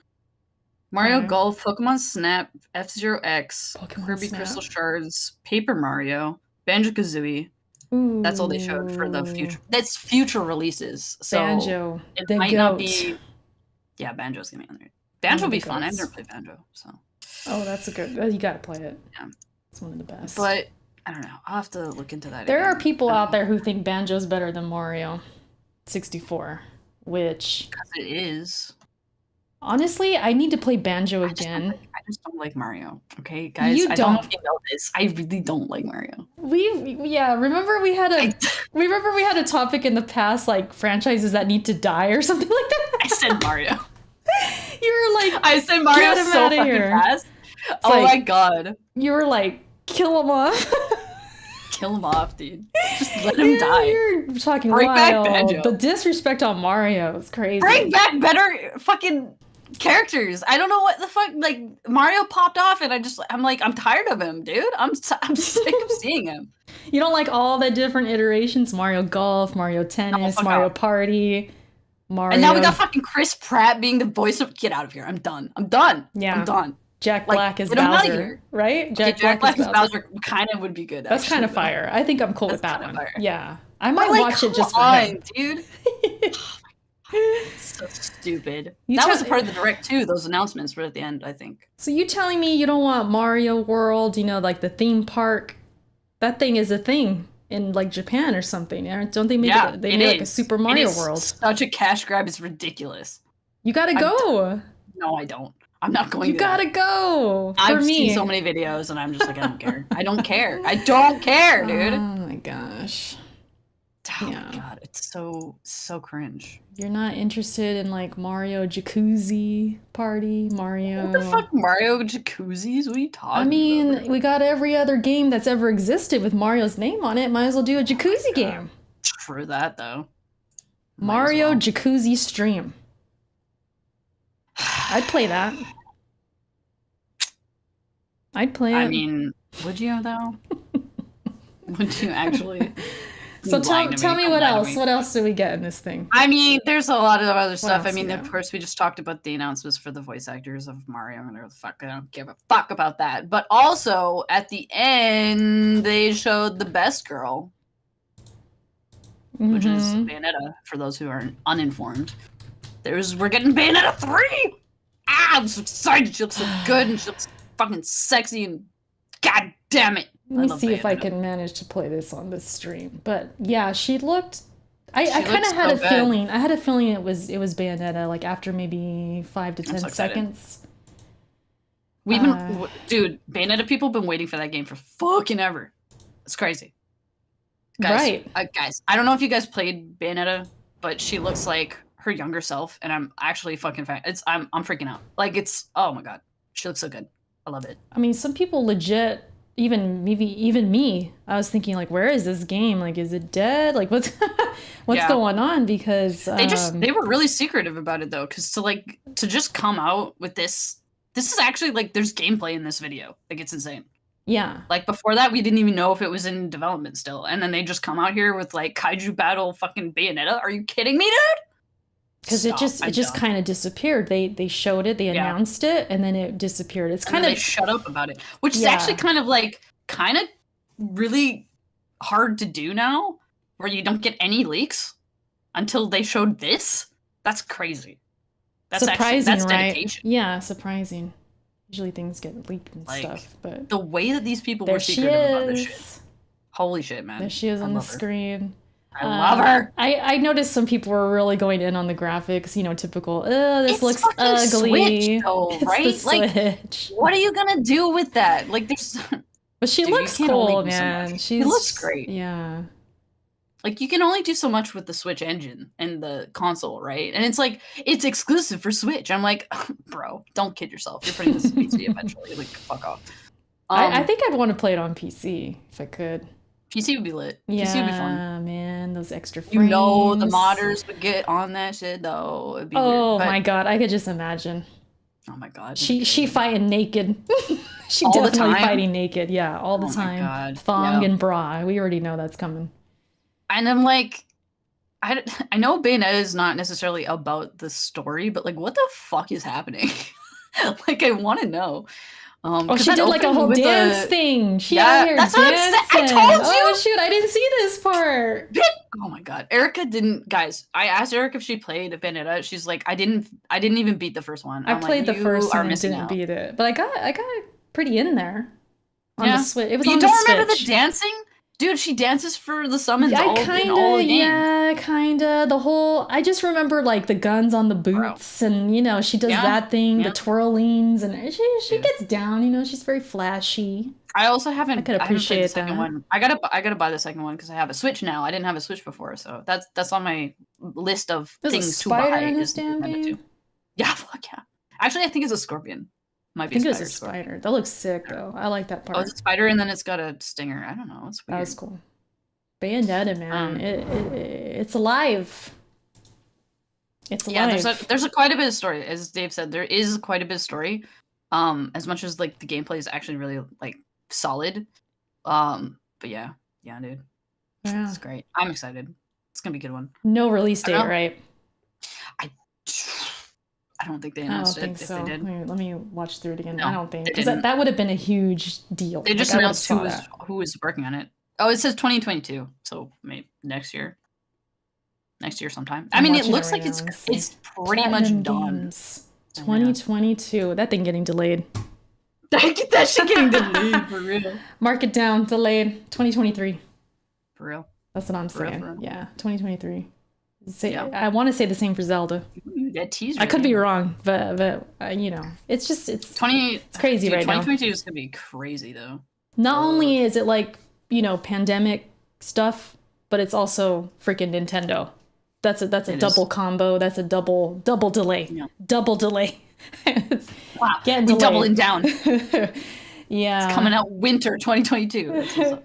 Mario Golf, Pokemon Snap, F-Zero X, Kirby Crystal Shards, Paper Mario, Banjo-Kazooie. That's all they showed for the future. That's future releases. So Banjo. It might not be. Yeah, Banjo's gonna be on there. Banjo would be fun. I've never played Banjo, so. Oh, that's a good. You gotta play it. Yeah, it's one of the best. But I don't know. I'll have to look into that. There are people out there who think Banjo's better than Mario 64, which. Because it is. Honestly, I need to play Banjo again. I just don't like Mario. Okay, guys, I don't know if you know this. I really don't like Mario. Remember we had a topic in the past, like franchises that need to die or something like that. I said Mario. You were like, I said Mario so fucking fast. Oh my god. You were like, kill him off. Kill him off, dude. Just let him die. You're talking wild. The disrespect on Mario is crazy. Bring back better fucking characters. I don't know what the fuck. Like, Mario popped off, and I'm like, I'm tired of him, dude. I'm sick of seeing him. You don't like all the different iterations? Mario Golf, Mario Tennis, Mario Party, Mario. And now we got fucking Chris Pratt being the voice of. Get out of here! I'm done. Yeah, I'm done. Jack Black is Bowser, right? Jack Black is Bowser kind of would be good. That's kind of fire. I think I'm cool with that one. Fire. Yeah, I might watch it just for him, dude. So stupid. That was a part of the direct too. Those announcements were at the end, I think. So you telling me you don't want Mario World? You know, like the theme park That thing is a thing in like Japan or something. Don't they make it? They made like a Super Mario World. Such a cash grab. It's ridiculous. You gotta go. No, I don't. I'm not going. You gotta go. I've seen so many videos, and I'm just like, I don't care. I don't care. I don't care, dude. Oh my gosh. Oh my god, it's so cringe. You're not interested in like Mario Jacuzzi Party? Mario. What the fuck, Mario Jacuzzis? What are you talking about? I mean, we got every other game that's ever existed with Mario's name on it. Might as well do a Jacuzzi game. True that, though. Mario Jacuzzi stream. I'd play that. I'd play it. I mean, would you though? Would you actually? So tell me what else. What else do we get in this thing? I mean, there's a lot of other stuff. I mean, of course, we just talked about the announcements for the voice actors of Mario and whatever the fuck. I don't give a fuck about that. But also, at the end, they showed the best girl, which is Bayonetta, for those who are uninformed. We're getting Bayonetta 3! Ah, I'm so excited. She looks so good and she looks fucking sexy and god damn it. Let me see if I can manage to play this on this stream. But yeah, she looked. I kind of had a feeling. I had a feeling it was Bayonetta. Like after maybe 5 to 10 seconds. We've been, dude. Bayonetta people have been waiting for that game for fucking ever. It's crazy. Guys, right, guys. I don't know if you guys played Bayonetta, but she looks like her younger self, and I'm actually fucking fan. I'm freaking out. Like oh my god, she looks so good. I love it. I mean, some people legit. Even me, I was thinking like, where is this game? Like, is it dead? Like, what's going on? Because they were really secretive about it though, because to just come out with this is actually like there's gameplay in this video. Like it's insane. Yeah. Like before that, we didn't even know if it was in development still, and then they just come out here with like Kaiju Battle fucking Bayonetta. Are you kidding me, dude? Because it just kind of disappeared. They showed it, they announced it, and then it disappeared. It's kind of they shut up about it, which is actually kind of really hard to do now, where you don't get any leaks until they showed this. That's crazy. That's surprising, that's dedication. Right? Yeah, surprising. Usually things get leaked and stuff, but the way that these people were secretive about this shit. Holy shit, man! There she is on the screen. I love her. I noticed some people were really going in on the graphics. You know, typical. This looks ugly. Switch, though, right? Like, what are you gonna do with that? Like, there's. But she looks cool, man. She looks great. Yeah. Like, you can only do so much with the Switch engine and the console, right? And it's like it's exclusive for Switch. I'm like, bro, don't kid yourself. You're putting this on PC eventually. Like, fuck off. I think I'd want to play it on PC if I could. PC would be lit. Yeah, PC would be fun. Man, those extra frames. You know the modders would get on that shit though. It'd be weird, my god, I could just imagine. Oh my god. She fighting naked. She all definitely fighting naked. Yeah, all the time. God. Thong and bra. We already know that's coming. And I'm like, I know Bayonetta is not necessarily about the story, but like, what the fuck is happening? Like, I want to know. She did like a whole dance thing. She out here dancing. I told you. Oh shoot, I didn't see this part. Oh my god, Erica didn't. Guys, I asked Erica if she played Bayonetta. She's like, I didn't even beat the first one. I played the first one and didn't beat it, but I got pretty in there. On the Switch. It was on the Switch. You don't remember the dancing? Dude, she dances for the summons in all the games. Yeah, kinda. The whole... I just remember, like, the guns on the boots, and, you know, she does that thing, the twirlings, and she gets down, you know, she's very flashy. I also haven't... I could appreciate the second one. I gotta buy the second one, because I have a Switch now. I didn't have a Switch before, so that's on my list of things to buy. There's a spider in this damn game? Yeah, fuck yeah. Actually, I think it's a scorpion. Might be I think it was a spider. That looks sick, though. I like that part. Oh, it's a spider, and then it's got a stinger. I don't know. It's weird. That was cool. Bayonetta, man. It's alive. It's alive. Yeah, there's quite a bit of story. As Dave said, there is quite a bit of story. As much as, like, the gameplay is actually really, like, solid. But yeah. Yeah, dude. Yeah. It's great. I'm excited. It's gonna be a good one. No release date, right? I don't think they announced it. I don't think so. They did. Let me watch through it again. No, I don't think, because that would have been a huge deal. They just announced who was working on it. Oh, it says 2022, so maybe next year. Next year sometime. I mean, it looks like it's pretty much done. 2022. That thing getting delayed. Get that shit getting delayed for real. Mark it down, delayed 2023. For real. That's what I'm saying. For real. Yeah, 2023. Yeah. I want to say the same for Zelda. That teaser. I could be wrong, but you know, it's just it's crazy right now. 2022 is gonna be crazy though. Not only is it like, you know, pandemic stuff, but it's also freaking Nintendo. That's a double combo. That's a double delay. Yeah. Double delay. Wow. Getting delayed. Doubling down. Yeah. It's coming out winter 2022.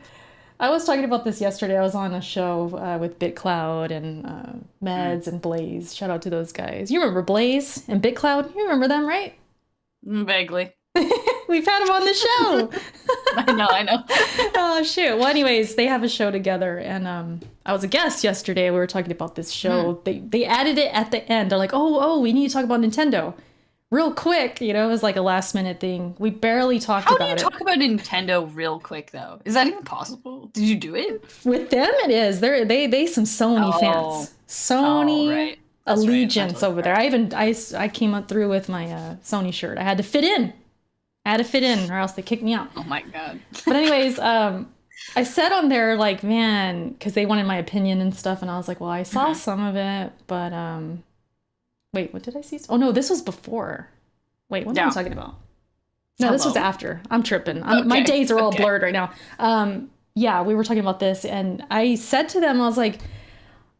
I was talking about this yesterday. I was on a show with BitCloud and Meds and Blaze. Shout out to those guys. You remember Blaze and BitCloud? You remember them, right? Vaguely. We've had them on the show. I know. Oh, shoot. Well, anyways, they have a show together. And I was a guest yesterday. We were talking about this show. They added it at the end. They're like, oh, we need to talk about Nintendo. Real quick, you know, it was like a last minute thing. We barely talked about it. How do you talk about Nintendo real quick though? Is that even possible? Did you do it? With them, it is. They some Sony fans. Sony right. allegiance over there. I came up through with my Sony shirt. I had to fit in. Or else they kicked me out. Oh my god. But anyways, I said on there like, man, because they wanted my opinion and stuff, and I was like, well, I saw some of it, but wait, what did I see? Oh, no, this was before. Wait, what am I talking about? No, this was after. I'm tripping. My days are all blurred right now. Yeah, we were talking about this, and I said to them, I was like,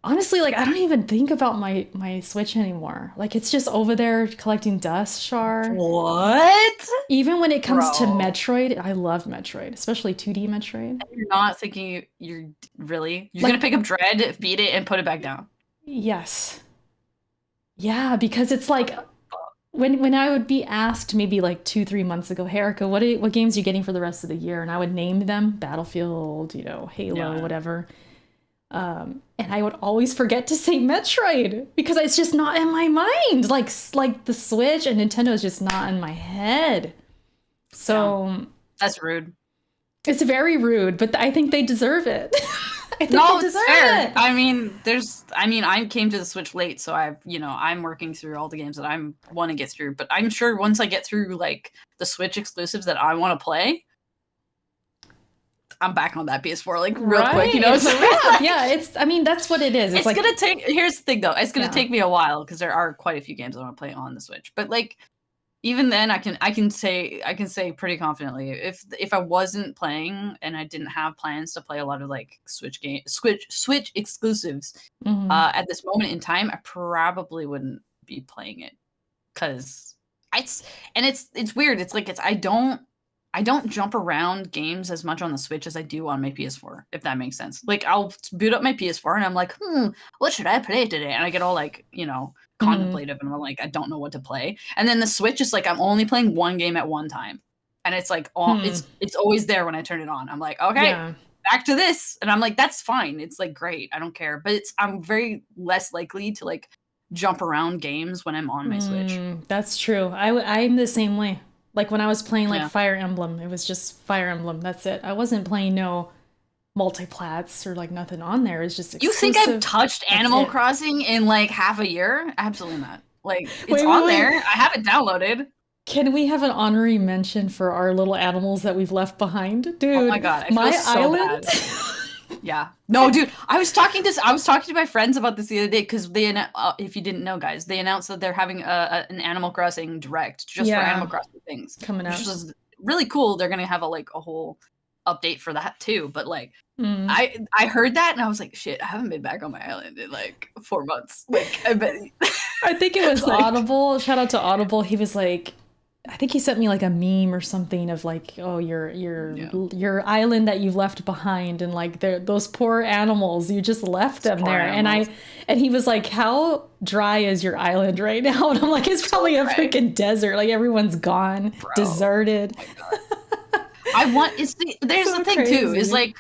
honestly, like, I don't even think about my Switch anymore. Like, it's just over there collecting dust, Char. What? Even when it comes to Metroid, I love Metroid, especially 2D Metroid. You're not thinking you're like, going to pick up Dread, beat it, and put it back down? Yes. Yeah, because it's like when I would be asked maybe like 2-3 months ago, hey, Erica, what games are you getting for the rest of the year? And I would name them, Battlefield, you know, Halo, whatever. And I would always forget to say Metroid because it's just not in my mind. Like the Switch and Nintendo is just not in my head. So that's rude. It's very rude, but I think they deserve it. It's fair. It. I came to the Switch late, so I'm working through all the games that I want to get through. But I'm sure once I get through like the Switch exclusives that I want to play, I'm back on that PS4 like real quick. You know, yeah. That's what it is. It's like, gonna take. Here's the thing, though. It's gonna take me a while because there are quite a few games I want to play on the Switch. But like, even then, I can say pretty confidently if I wasn't playing and I didn't have plans to play a lot of like Switch exclusives at this moment in time, I probably wouldn't be playing it because it's weird. It's like I don't jump around games as much on the Switch as I do on my PS4, if that makes sense. Like I'll boot up my PS4 and I'm like, what should I play today? And I get all like, you know, contemplative and I'm like, I don't know what to play. And then the Switch is like, I'm only playing one game at one time. And it's like, it's always there when I turn it on. I'm like, okay, back to this. And I'm like, that's fine. It's like, great. I don't care. But I'm very less likely to like jump around games when I'm on my Switch. That's true. I'm the same way. Like when I was playing like Fire Emblem, it was just Fire Emblem. That's it. I wasn't playing no multiplats or like nothing on there. It's just exclusive. You think I've touched Animal Crossing in like half a year? Absolutely not. Like it's on there. I have it downloaded. Can we have an honorary mention for our little animals that we've left behind, dude? Oh my god, I feel so island. Bad. Yeah. No, dude. I was talking to my friends about this the other day because if you didn't know, guys, they announced that they're having an Animal Crossing Direct just for Animal Crossing things coming out, which was really cool. They're gonna have a whole update for that too. But like, I heard that and I was like, shit, I haven't been back on my island in like 4 months. Like, I bet. I think it was Audible. Shout out to Audible. He was like, I think he sent me like a meme or something of like, oh, your island that you've left behind, and like those poor animals, you just left them there. Animals. And he was like, how dry is your island right now? And I'm like, it's probably a freaking desert. Like everyone's gone, deserted. There's the thing crazy. Too, is like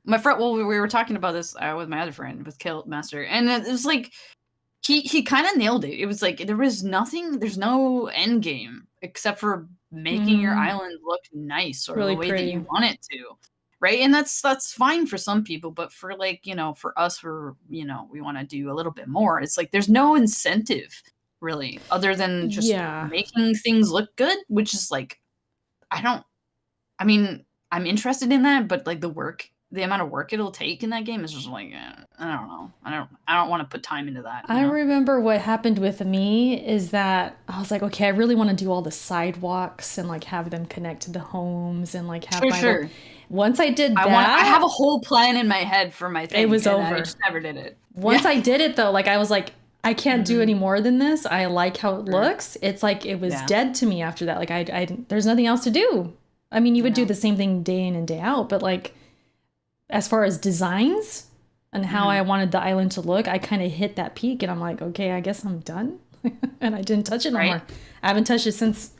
my friend. Well, we were talking about this with my other friend with Kill Master, and it was like he kind of nailed it. It was like there's no end game except for making your island look nice or really the way pretty. That you want it to, right? And that's fine for some people, but for like, you know, for us, we want to do a little bit more. It's like there's no incentive really other than just making things look good, which is like I don't. I mean, I'm interested in that, but like the amount of work it'll take in that game is just like I don't know. I don't want to put time into that. I remember what happened with me is that I was like, okay, I really want to do all the sidewalks and like have them connect to the homes and like have Sure. Once I did that, I have a whole plan in my head for my thing. It was over. I just never did it. Once I did it though, like I was like, I can't do any more than this. I like how it looks. It's like it was dead to me after that. Like I there's nothing else to do. I mean, you would do the same thing day in and day out, but like as far as designs and how I wanted the island to look, I kind of hit that peak and I'm like, okay, I guess I'm done. And I didn't touch it no more. I haven't touched it since.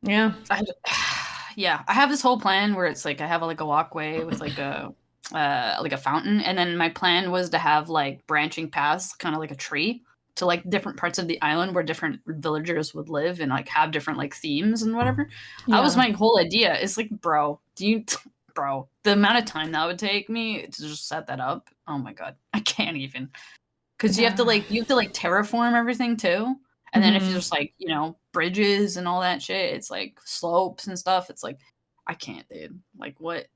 Yeah. Yeah, I have this whole plan where it's like I have like a walkway with like a fountain, and then my plan was to have like branching paths, kind of like a tree, to like different parts of the island where different villagers would live and like have different like themes and whatever. That was my whole idea. It's like, bro, the amount of time that would take me to just set that up. Oh my god, I can't even. Because you have to like terraform everything too. And then if you're just like, you know, bridges and all that shit, it's like slopes and stuff. It's like, I can't, dude. Like what?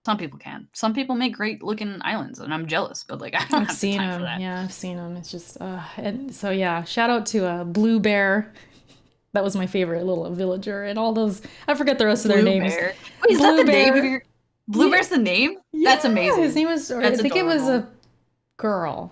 Some people can. Some people make great looking islands, and I'm jealous. But like, I don't have the time for that. Yeah, I've seen them. It's just, and so yeah. Shout out to Blue Bear. That was my favorite little villager, and all those. I forget the rest of their names. Wait, is that the name of your? Blue Bear's the name? Yeah, that's amazing. His name was. I think it was a girl.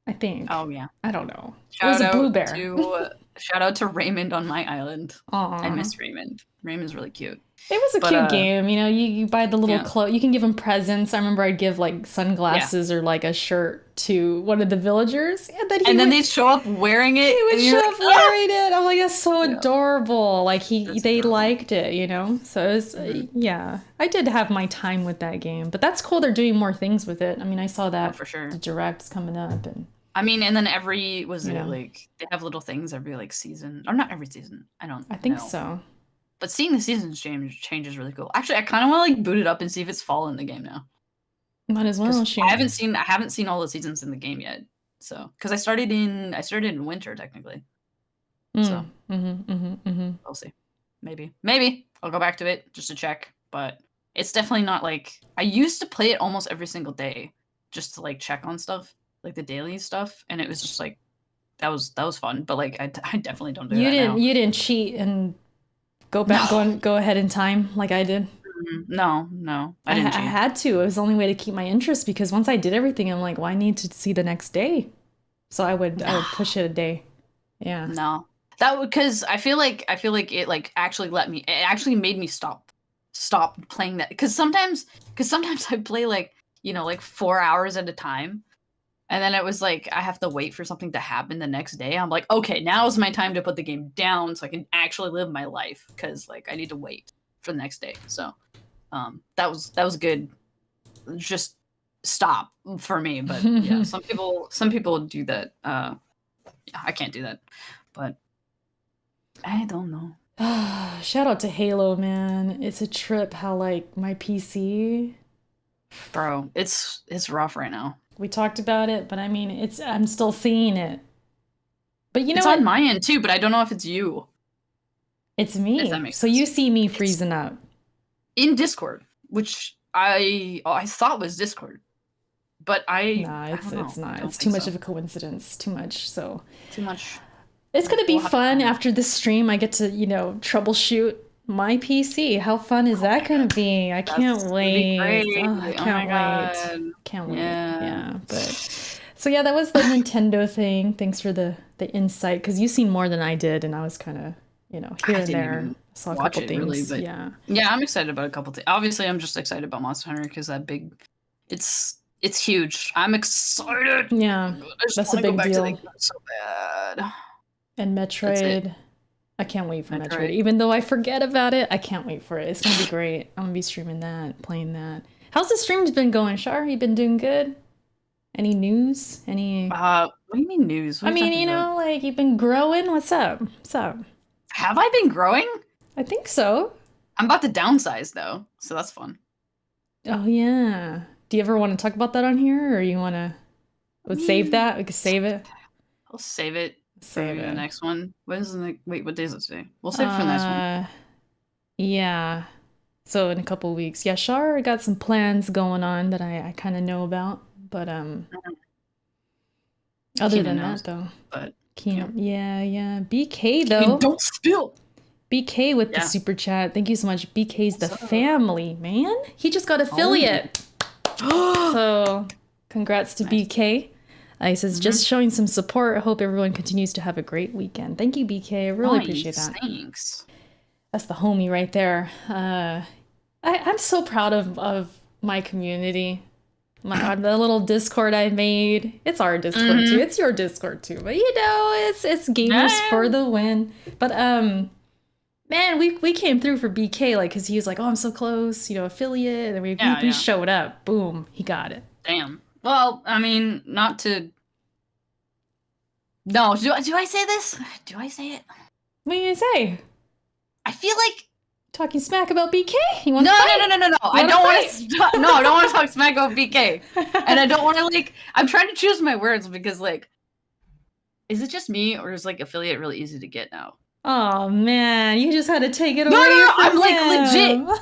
I think. Oh yeah. I don't know. Shout it was a blue bear. Shout out to Raymond on my island. Aww. I miss Raymond. Raymond's really cute. It was a cute game. You know, you buy the little clothes. You can give them presents. I remember I'd give like sunglasses or like a shirt to one of the villagers, and then they'd show up wearing it. He would show up wearing it. I'm like, that's so adorable. Like they liked it, you know. So it was, I did have my time with that game, but that's cool. They're doing more things with it. I mean, I saw that for sure. The direct's coming up, and I mean, and then like they have little things every like season, or not every season. I think so. But seeing the seasons change is really cool. Actually, I kind of want to like boot it up and see if it's fall in the game now. Might as well. I haven't seen all the seasons in the game yet. So, because I started in winter technically. So, we'll see. Maybe I'll go back to it just to check. But it's definitely not like I used to play it almost every single day, just to like check on stuff, like the daily stuff, and it was just like that was fun. But like I definitely don't do that now. You didn't cheat and go back, go ahead in time like I did. No, I didn't cheat. I had to. It was the only way to keep my interest because once I did everything, I'm like, well, I need to see the next day. So I would push it a day. Yeah. No, because I feel like it like actually made me stop playing that because sometimes I play like, you know, like 4 hours at a time. And then it was like, I have to wait for something to happen the next day. I'm like, okay, now is my time to put the game down so I can actually live my life. Because like I need to wait for the next day. So that was good. Just stop for me. But yeah, some people do that. Yeah, I can't do that. But I don't know. Shout out to Halo, man. It's a trip how like my PC. Bro, it's rough right now. We talked about it, but I mean, I'm still seeing it. But you know, it's on my end too, but I don't know if it's you. It's me. So you see me freezing up in Discord, which I thought was Discord, but it's not. It's too much of a coincidence. Too much. Too much. It's gonna be fun after this stream. I get to troubleshoot my PC. How fun is that going to be? I can't wait. I can't wait. Yeah. But so yeah, that was the Nintendo thing. Thanks for the insight because you've seen more than I did, and I was kind of here and there. Saw a couple things. Really, but yeah, I'm excited about a couple things. Obviously, I'm just excited about Monster Hunter because it's huge. I'm excited. Yeah, that's a big deal. So bad. And Metroid. I can't wait for Metroid. Even though I forget about it, I can't wait for it. It's going to be great. I'm going to be streaming that, playing that. How's the streams been going, Shar? You been doing good? Any news? What do you mean news? I mean, like you've been growing. What's up? What's up? Have I been growing? I think so. I'm about to downsize though, so that's fun. Oh yeah. Do you ever want to talk about that on here, or you want to save that? We could save it. I'll save it. So maybe the next one. When's the next? Wait, what day is it today? We'll save it for the next one. Yeah. So in a couple weeks. Yeah, Shar got some plans going on that I kind of know about. But other Keenan than knows, that though. but Keenan. Yeah. BK though. Don't spill. BK with the super chat. Thank you so much. BK's the family, man. He just got affiliate. So congrats to BK. He says, just showing some support. I hope everyone continues to have a great weekend. Thank you, BK. I really appreciate that. Thanks. That's the homie right there. I'm so proud of my community. The little Discord I made. It's our Discord too. It's your Discord too. But you know, it's gamers for the win. But man, we came through for BK, like, because he was like, oh, I'm so close, you know, affiliate. And we showed up. Boom, he got it. Damn. Well, I mean, not to... No, do I say this? Do I say it? What do you say? I feel like... Talking smack about BK? You want no. I don't want to... No, I don't want to talk smack about BK. And I don't want to, like... I'm trying to choose my words because, like... Is it just me, or is, like, affiliate really easy to get now? Oh man, you just had to take it away. No, I'm like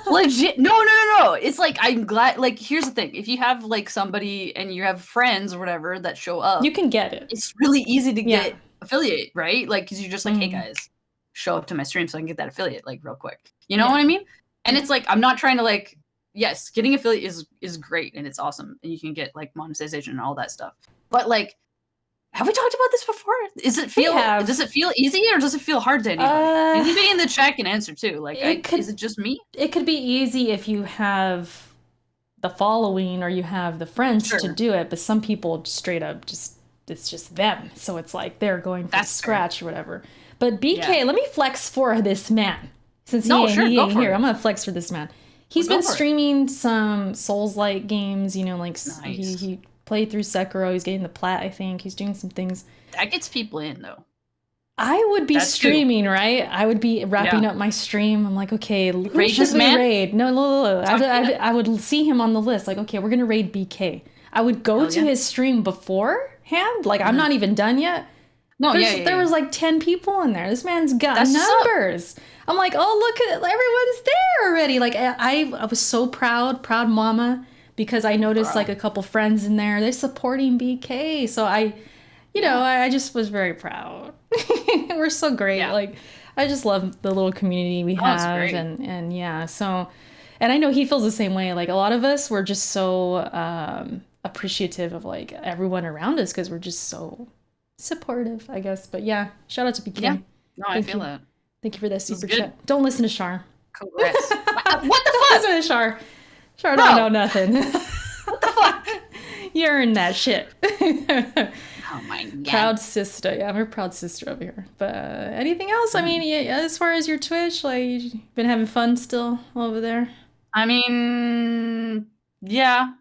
legit. No. It's like, I'm glad. Like, here's the thing: if you have like somebody and you have friends or whatever that show up, you can get it. It's really easy to get affiliate, right? Like, because you're just like, hey guys, show up to my stream so I can get that affiliate like real quick. You know what I mean? And it's like, I'm not trying to like, yes, getting affiliate is great and it's awesome and you can get like monetization and all that stuff. But like, have we talked about this before? Does it feel easy or does it feel hard to anybody? Anybody in the chat can answer too. Like, is it just me? It could be easy if you have the following or you have the friends to do it, but some people straight up it's just them. So it's like they're going from scratch or whatever. But BK, let me flex for this man. Since he ain't here, I'm gonna flex for this man. He's been streaming some Souls-like games, you know, like he played through Sekiro. He's getting the plat, I think. He's doing some things. That gets people in, though. I would be streaming, right? I would be wrapping up my stream. I'm like, okay, who should we raid? No. I would see him on the list. Like, okay, we're going to raid BK. I would go to his stream beforehand. Like, I'm not even done yet. No, there was like 10 people in there. This man's got numbers. I'm like, oh, look at everyone's there already. Like, I was so proud mama. Because I noticed like a couple friends in there, they're supporting BK. So I just was very proud. We're so great. Yeah. Like, I just love the little community we have. And yeah, so, and I know he feels the same way. Like a lot of us, we're just so appreciative of like everyone around us because we're just so supportive, I guess. But yeah, shout out to BK. Yeah, no, I feel that. Thank you for that super chat. Don't listen to Shar. Congrats. What the fuck? Don't listen to Shar. Sure, don't know nothing. What the fuck? You earned that shit. Oh my god. Proud sister. Yeah, I'm a proud sister over here. But anything else? I mean, as far as your Twitch, like, you've been having fun still over there? I mean, yeah.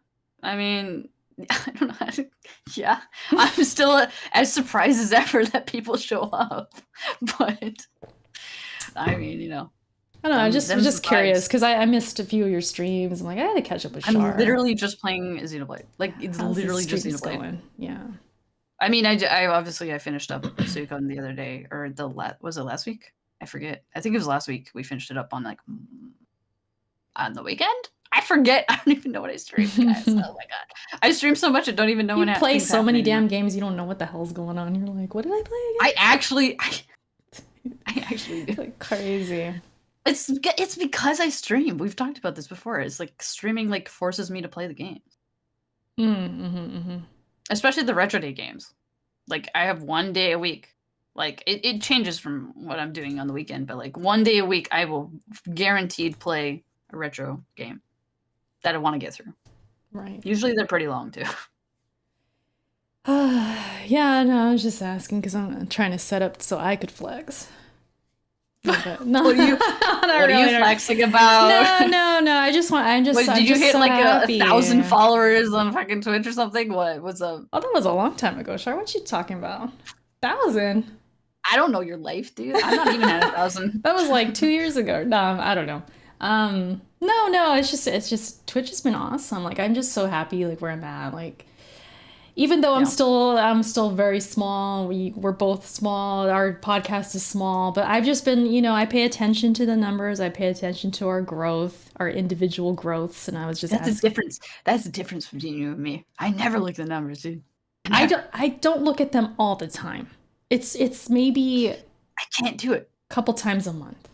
I mean, I don't know how to... Yeah. I'm still as surprised as ever that people show up. But, I mean, you know. I don't know, I'm just curious because I missed a few of your streams. I'm like, I had to catch up with Shar. I'm literally just playing Xenoblade. Like, it's literally just Xenoblade. Yeah. I mean, I obviously finished up Suicune the other day, or was it last week? I forget. I think it was last week. We finished it up on like on the weekend. I forget. I don't even know what I streamed, guys. Oh my god, I stream so much I don't even know when I play so many damn games. You don't know what the hell's going on. You're like, what did I play again? I actually do. Like crazy. It's because I stream. We've talked about this before. It's like streaming like forces me to play the games. Especially the retro day games. Like I have 1 day a week. Like it changes from what I'm doing on the weekend, but like 1 day a week I will guaranteed play a retro game that I want to get through. Right. Usually they're pretty long too. Yeah, no, I was just asking because I'm trying to set up so I could flex. No, what are you flexing about? No. I just did you hit so like 1,000 followers on fucking Twitch or something? What's up? Oh, that was a long time ago. Shar, what you talking about? 1,000? I don't know your life, dude. I'm not even at 1,000. That was like 2 years ago. No, I don't know. No. It's just Twitch has been awesome. Like I'm just so happy like where I'm at. Like, even though I'm still very small. We're both small. Our podcast is small, but I've just been, I pay attention to the numbers. I pay attention to our growth, our individual growths, and I was just That's the difference. That's the difference between you and me. I never look at the numbers, dude. I don't look at them all the time. It's maybe I can't do it. A couple times a month.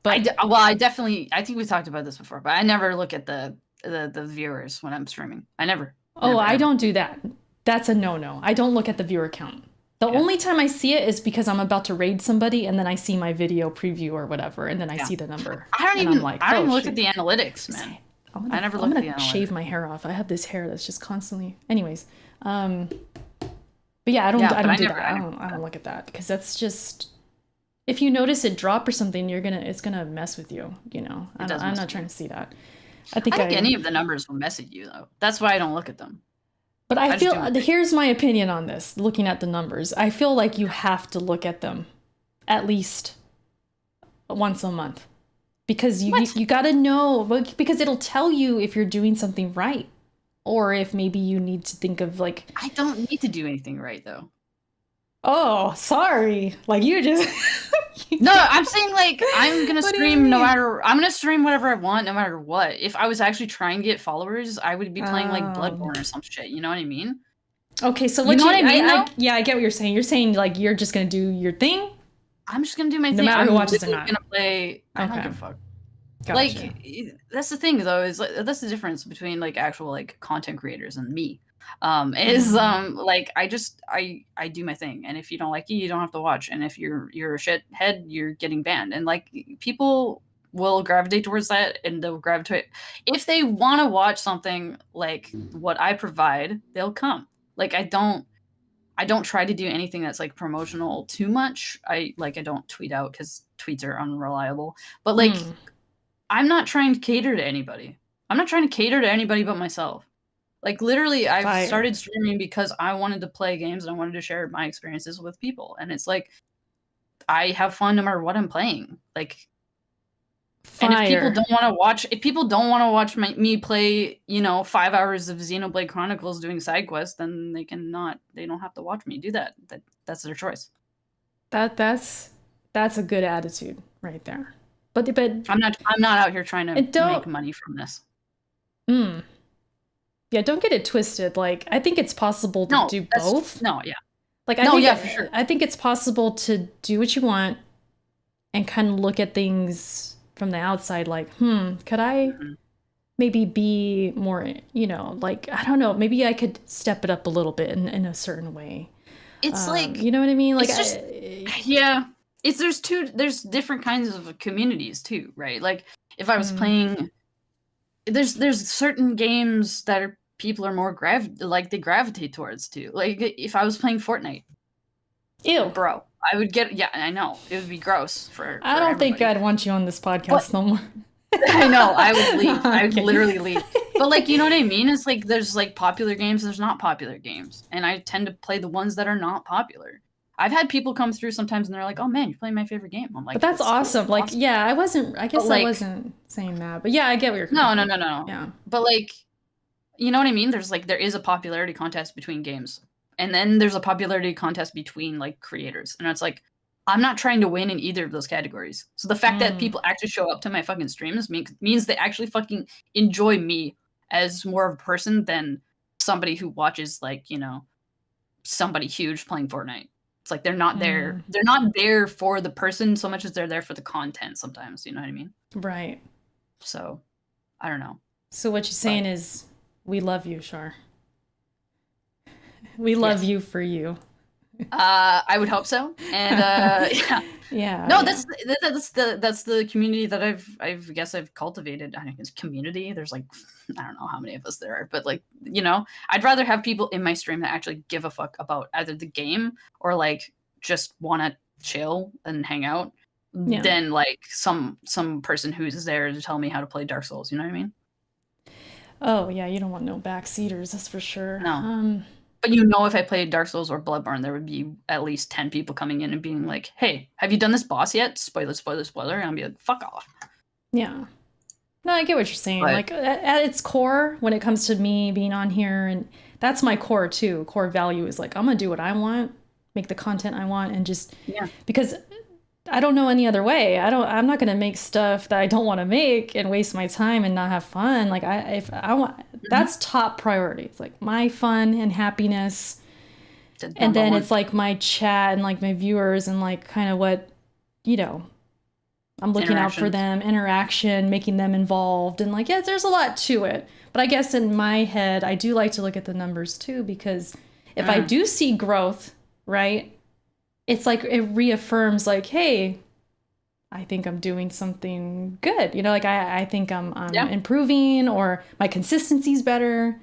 But I definitely, I think we talked about this before, but I never look at the viewers when I'm streaming. I never. I don't do that. That's a no-no. I don't look at the viewer count. The only time I see it is because I'm about to raid somebody, and then I see my video preview or whatever, and then I see the number. I don't even look at the analytics, man. I never look at the analytics. I'm gonna shave my hair off. I have this hair that's just constantly. Anyways, but yeah, I don't do that. I don't look at that because that's just. If you notice it drop or something, it's gonna mess with you. I'm not trying to see that. I think any of the numbers will mess with you though. That's why I don't look at them. But I feel here's my opinion on this. Looking at the numbers, I feel like you have to look at them at least once a month because you got to know, because it'll tell you if you're doing something right or if maybe you need to think of like. I don't need to do anything right though. Oh, sorry. Like you just. No, I'm saying like I'm gonna stream I'm gonna stream whatever I want no matter what. If I was actually trying to get followers, I would be playing like Bloodborne or some shit. You know what I mean? Okay, so what I mean? I get what you're saying. You're saying like you're just gonna do your thing. I'm just gonna do my thing. No matter who watches or not. Gonna play. I don't give a fuck. Gotcha. Like that's the thing though, is like that's the difference between like actual like content creators and me. Like I do my thing, and if you don't like it, you don't have to watch, and if you're a shithead, you're getting banned, and like people will gravitate towards that, and they'll gravitate if they want to watch something like what I provide, they'll come. Like I don't try to do anything that's like promotional too much. I don't tweet out because tweets are unreliable, but like I'm not trying to cater to anybody. I'm not trying to cater to anybody but myself. Like literally, I started streaming because I wanted to play games and I wanted to share my experiences with people. And it's like, I have fun no matter what I'm playing. Like, and if people don't want to watch me play, 5 hours of Xenoblade Chronicles doing side quests, then they don't have to watch me do that. That's their choice. That's a good attitude right there. But I'm not out here trying to make money from this. Yeah, don't get it twisted. Like, I think it's possible to do both. No, yeah. Like, for sure. I think it's possible to do what you want and kind of look at things from the outside like, could I maybe be more, like, I don't know, maybe I could step it up a little bit in a certain way. It's like, you know what I mean? Like, there's different kinds of communities too, right? Like, if I was playing... There's certain games that people are more they gravitate towards too. Like if I was playing Fortnite, ew, bro, I would get. Yeah, I know it would be gross for I don't think I'd want you on this podcast no more. I know I would leave. I would literally leave. But like, you know what I mean? It's like there's like popular games, there's not popular games, and I tend to play the ones that are not popular. I've had people come through sometimes and they're like, "Oh man, you're playing my favorite game." I'm like, "But that's awesome!" Cool. Like, awesome. Yeah, I wasn't saying that, but yeah, I get what you're. No. Yeah, but like, you know what I mean? There is a popularity contest between games, and then there's a popularity contest between like creators, and it's like, I'm not trying to win in either of those categories. So the fact that people actually show up to my fucking streams means they actually fucking enjoy me as more of a person than somebody who watches like somebody huge playing Fortnite. It's like they're not there. They're not there for the person so much as they're there for the content sometimes. You know what I mean? Right. So, I don't know. So what you're saying is, we love you, Shar. We love you for you. I would hope so. And yeah. Yeah. No, that's the community that I've cultivated. I think it's community. There's like, I don't know how many of us there are, but like, I'd rather have people in my stream that actually give a fuck about either the game or like just want to chill and hang out than like some person who's there to tell me how to play Dark Souls. You know what I mean? Oh yeah, you don't want no backseaters, that's for sure. No. But if I played Dark Souls or Bloodborne, there would be at least 10 people coming in and being like, "Hey, have you done this boss yet? Spoiler, spoiler, spoiler." And I'd be like, "Fuck off." Yeah. No, I get what you're saying. But, like at its core, when it comes to me being on here, and that's my core too. Core value is like, I'm gonna do what I want, make the content I want, and just because I don't know any other way. I'm not gonna make stuff that I don't want to make and waste my time and not have fun. Like if I want, that's top priority. It's like my fun and happiness. And then it's like my chat and like my viewers and like kind of what, you know, I'm looking out for them, interaction, making them involved. And like, yeah, there's a lot to it. But I guess in my head, I do like to look at the numbers too, because if I do see growth, right, it's like it reaffirms like, hey, I think I'm doing something good. You know, like I think I'm improving, or my consistency's better.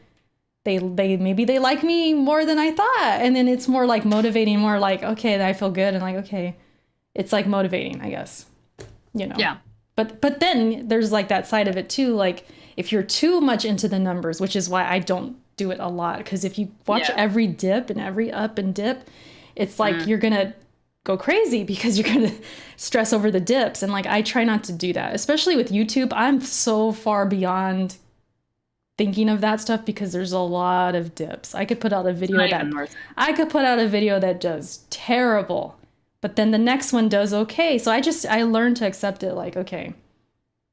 They maybe they like me more than I thought. And then it's more like motivating, more like, okay, I feel good. And like, okay, it's like motivating, I guess, you know? Yeah. But then there's like that side of it too. Like if you're too much into the numbers, which is why I don't do it a lot. Because if you watch every dip and every up and dip, it's like you're going to go crazy because you're going to stress over the dips. And like, I try not to do that, especially with YouTube. I'm so far beyond thinking of that stuff because there's a lot of dips. I could put out a video that does terrible, but then the next one does okay. So I learned to accept it. Like, okay,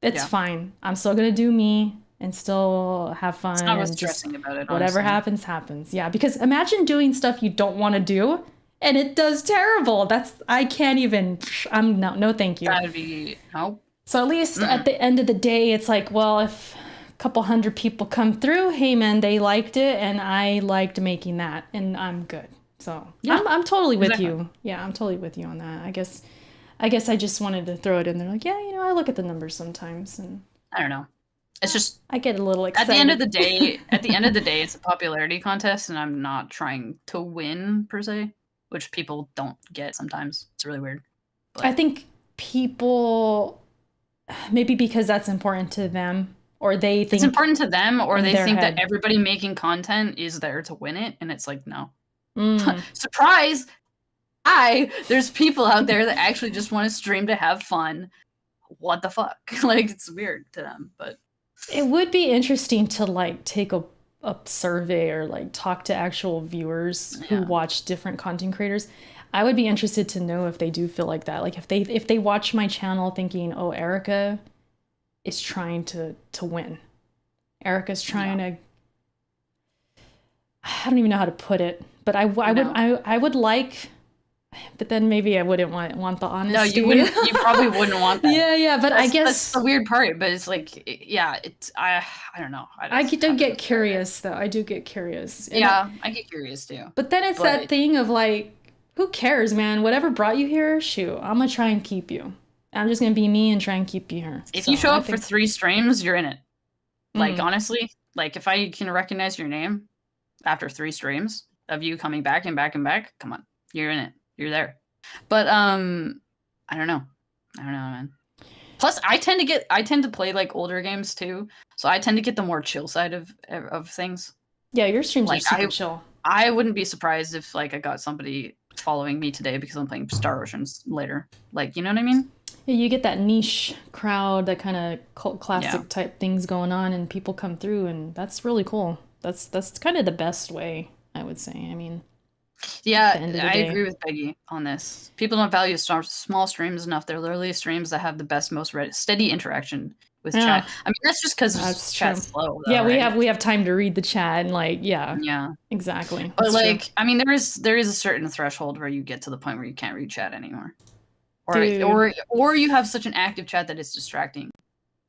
it's fine. I'm still going to do me and still have fun. It's not and stressing about it. Whatever happens. Yeah. Because imagine doing stuff you don't want to do and it does terrible. I can't even, no, thank you. That would be, no. So at least at the end of the day, it's like, well, if couple hundred people come through, hey man, they liked it and I liked making that and I'm good. So I'm totally with you. Yeah, I'm totally with you on that. I guess I just wanted to throw it in there like, yeah, you know, I look at the numbers sometimes and I don't know. It's just I get a little excited. At the end of the day, it's a popularity contest and I'm not trying to win per se, which people don't get sometimes. It's really weird. But I think people, maybe because that's important to them, or they think it's important to them, or they think that everybody making content is there to win it. And it's like, no. Surprise! There's people out there that actually just want to stream to have fun. What the fuck? Like, it's weird to them, but it would be interesting to like take a survey or like talk to actual viewers who watch different content creators. I would be interested to know if they do feel like that. Like if they watch my channel thinking, oh, Erica is trying to win. Erica's trying to, I don't even know how to put it, but I would like, but then maybe I wouldn't want the honesty. No, you wouldn't. You probably wouldn't want that. Yeah, but I guess that's the weird part. But it's like, I don't know. I do get curious though. I do get curious. And I get curious too. But then it's that thing of like, who cares, man? Whatever brought you here, shoot, I'm gonna try and keep you. I'm just going to be me and try and keep you here. If you show up for 3 streams, you're in it. Like, honestly, like if I can recognize your name after 3 streams of you coming back and back and back, come on, you're in it. You're there. But, I don't know, man. Plus, I tend to play like older games too. So I tend to get the more chill side of things. Yeah, your streams are super chill. I wouldn't be surprised if like I got somebody following me today because I'm playing Star Oceans later. Like, you know what I mean? Yeah, you get that niche crowd, that kind of cult classic type things going on, and people come through, and that's really cool. That's kind of the best way, I would say. I mean, yeah, I agree with Peggy on this. People don't value small streams enough. They're literally streams that have the best, most steady interaction with chat. I mean, that's just because chat's slow. Though, yeah, we have time to read the chat and like, yeah, exactly. But like, true. I mean, there is a certain threshold where you get to the point where you can't read chat anymore. Or you have such an active chat that it's distracting.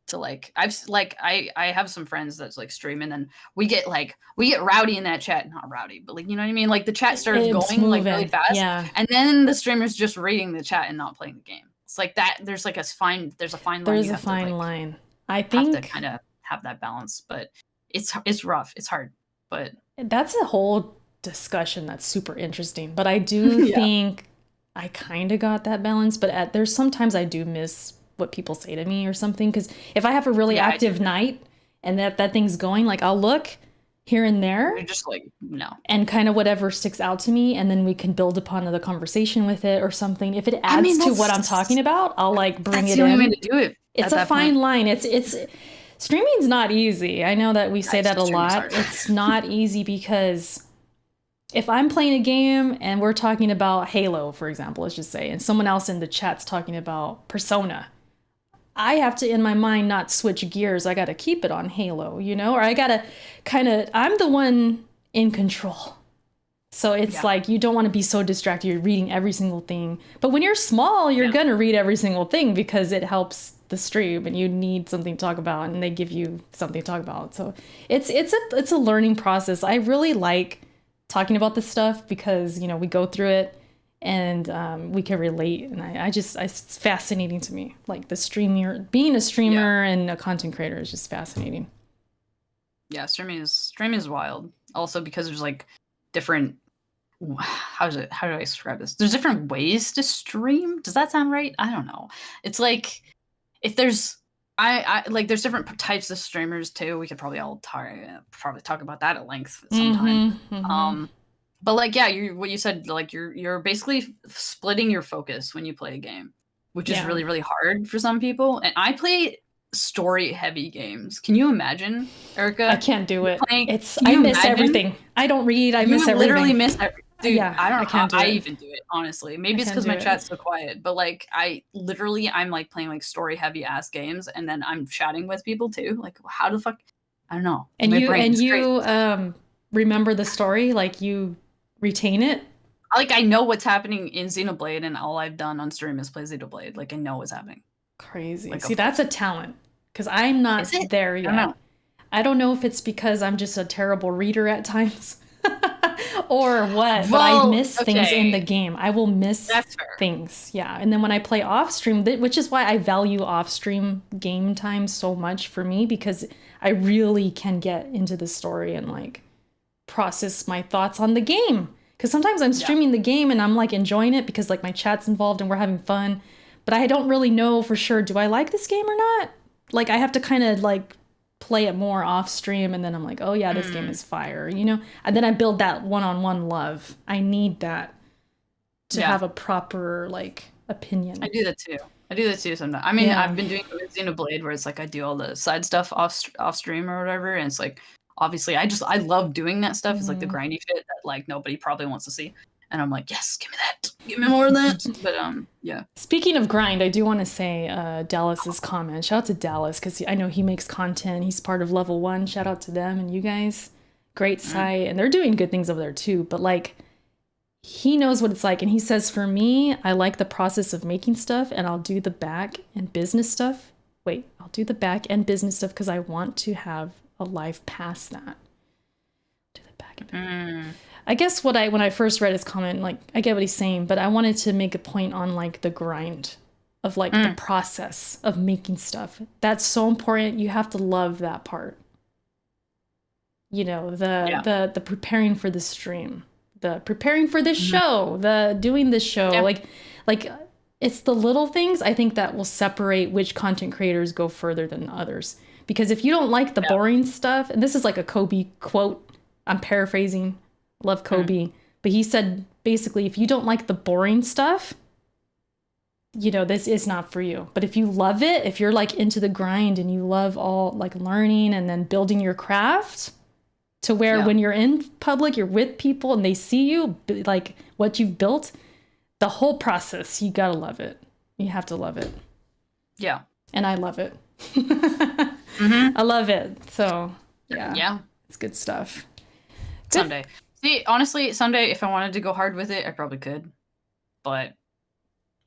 To like, I have some friends that's like streaming, and we get rowdy in that chat. Not rowdy, but like, you know what I mean. Like the chat starts going like really fast, and then the streamer's just reading the chat and not playing the game. It's like that. There's like a fine line. There's a fine line. I think have to kind of have that balance, but it's rough. It's hard, but that's a whole discussion that's super interesting. But I do think I kind of got that balance, but there's sometimes I do miss what people say to me or something, because if I have a really active night and that thing's going, like I'll look here and there. You're just like, no. And kind of whatever sticks out to me, and then we can build upon the conversation with it or something. If it adds to what I'm talking about, I'll like bring it in. That's the only way to do it. It's a fine line. It's streaming's not easy. I know that we say that a lot. Hard. It's not easy because if I'm playing a game and we're talking about Halo, for example, let's just say, and someone else in the chat's talking about Persona, I have to, in my mind, not switch gears. I got to keep it on Halo, you know, or I got to I'm the one in control. So it's like, you don't want to be so distracted. You're reading every single thing. But when you're small, you're going to read every single thing because it helps the stream and you need something to talk about and they give you something to talk about. So it's a learning process. I really like talking about this stuff because, you know, we go through it and we can relate. And it's fascinating to me. Like being a streamer and a content creator is just fascinating. Yeah, streaming is wild. Also because there's like different, how do I describe this? There's different ways to stream. Does that sound right? I don't know. It's like, if there's, I like, there's different types of streamers too. We could probably talk about that at length sometime. But like, yeah, what you said, like you're basically splitting your focus when you play a game, which is really, really hard for some people. And I play story heavy games. Can you imagine, Erica? I can't do it. I miss everything. I don't read. I miss everything. Literally miss everything. Dude, yeah, I can't do it. I even do it, honestly. Maybe it's because my chat's so quiet, but like I'm like playing like story heavy ass games and then I'm chatting with people too. Like, how the fuck? I don't know. And you remember the story? Like, you retain it? Like, I know what's happening in Xenoblade and all I've done on stream is play Xenoblade. Like, I know what's happening. Crazy. Like, see, that's a talent because I'm not there yet. I don't know if it's because I'm just a terrible reader at times or what, but I miss things in the game. I will miss things. Yeah. And then when I play off stream, which is why I value off stream game time so much for me, because I really can get into the story and like process my thoughts on the game. Because sometimes I'm streaming the game and I'm like enjoying it because like my chat's involved and we're having fun. But I don't really know for sure, do I like this game or not? Like, I have to kind of like play it more off stream and then I'm like, oh yeah, this game is fire, you know? And then I build that one-on-one love. I need that to have a proper like opinion. I do that too sometimes. I mean, I've been doing it with Xenoblade where it's like I do all the side stuff off stream or whatever, and it's like, obviously I love doing that stuff. It's like the grindy shit that like nobody probably wants to see. And I'm like, yes, give me that. Give me more of that. But yeah. Speaking of grind, I do want to say Dallas's comment. Shout out to Dallas because I know he makes content. He's part of Level 1. Shout out to them and you guys. Great site. And they're doing good things over there too. But like, he knows what it's like. And he says, for me, I like the process of making stuff and I'll do the back and business stuff. I'll do the back end business stuff because I want to have a life past that. Do the back end. I guess when I first read his comment, like, I get what he's saying, but I wanted to make a point on like the grind of like the process of making stuff. That's so important. You have to love that part. You know, the preparing for the stream, the preparing for this show, the doing this show, like it's the little things I think that will separate which content creators go further than others. Because if you don't like the boring stuff, and this is like a Kobe quote, I'm paraphrasing. Love Kobe. But he said, basically, if you don't like the boring stuff, you know, this is not for you. But if you love it, if you're like into the grind and you love all like learning and then building your craft to where when you're in public, you're with people and they see you, like what you've built, the whole process, you gotta love it. You have to love it. Yeah. And I love it. I love it. So, yeah. It's good stuff. Someday. See, honestly, someday if I wanted to go hard with it, I probably could. But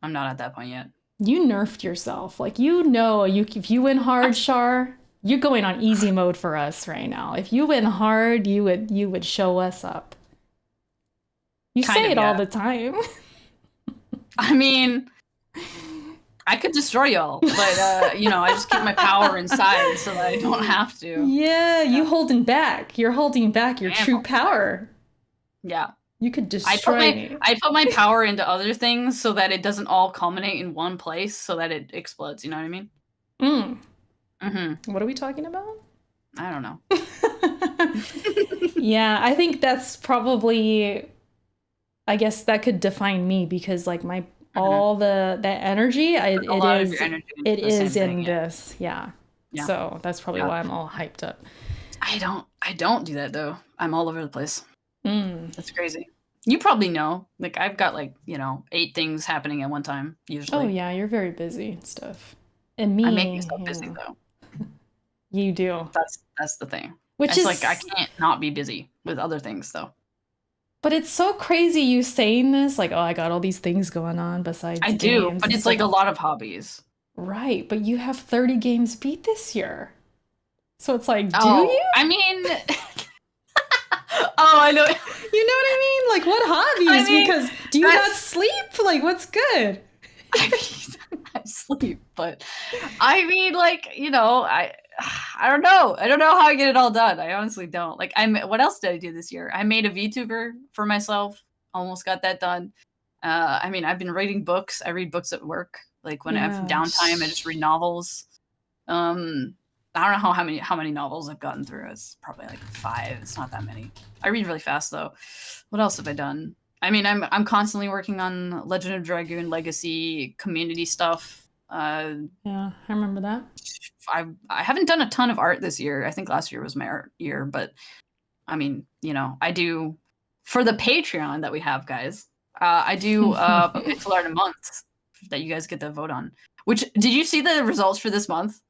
I'm not at that point yet. You nerfed yourself. Like, you know, if you went hard, Char, you're going on easy mode for us right now. If you went hard, you would show us up. You say it all the time. I mean, I could destroy y'all, but you know, I just keep my power inside so that I don't have to. Yeah, you holding back. You're holding back your true power. Yeah. You could destroy me. I put my power into other things so that it doesn't all culminate in one place so that it explodes, you know what I mean? What are we talking about? I don't know. Yeah, I think that's probably, I guess that could define me because like my all that energy, it is in this. Yeah. Yeah. So that's probably why I'm all hyped up. I don't do that though. I'm all over the place. Mm. That's crazy. You probably know. Like I've got like, 8 things happening at one time usually. Oh yeah, you're very busy and stuff. And me, I make myself busy though. You do. That's the thing. Which it's is like I can't not be busy with other things though. But it's so crazy you saying this, like, oh, I got all these things going on besides I games. do, but it's like a lot of hobbies. Right, but you have 30 games beat this year. So it's like, do Oh, you? I mean, oh, I know. You know what I mean? Like, what hobbies? Because do you not sleep? Like, what's good? I mean, I sleep, but I mean, like, I don't know. I don't know how I get it all done. I honestly don't. Like, what else did I do this year? I made a VTuber for myself. Almost got that done. I mean, I've been reading books. I read books at work. Like when I have downtime, I just read novels. I don't know how many novels I've gotten through. It's probably like 5. It's not that many. I read really fast though. What else have I done? I mean, I'm constantly working on Legend of Dragoon Legacy community stuff. Yeah, I remember that. I haven't done a ton of art this year. I think last year was my art year, but I mean, I do for the Patreon that we have, guys. I do a pixel art a month that you guys get to vote on. Which did you see the results for this month?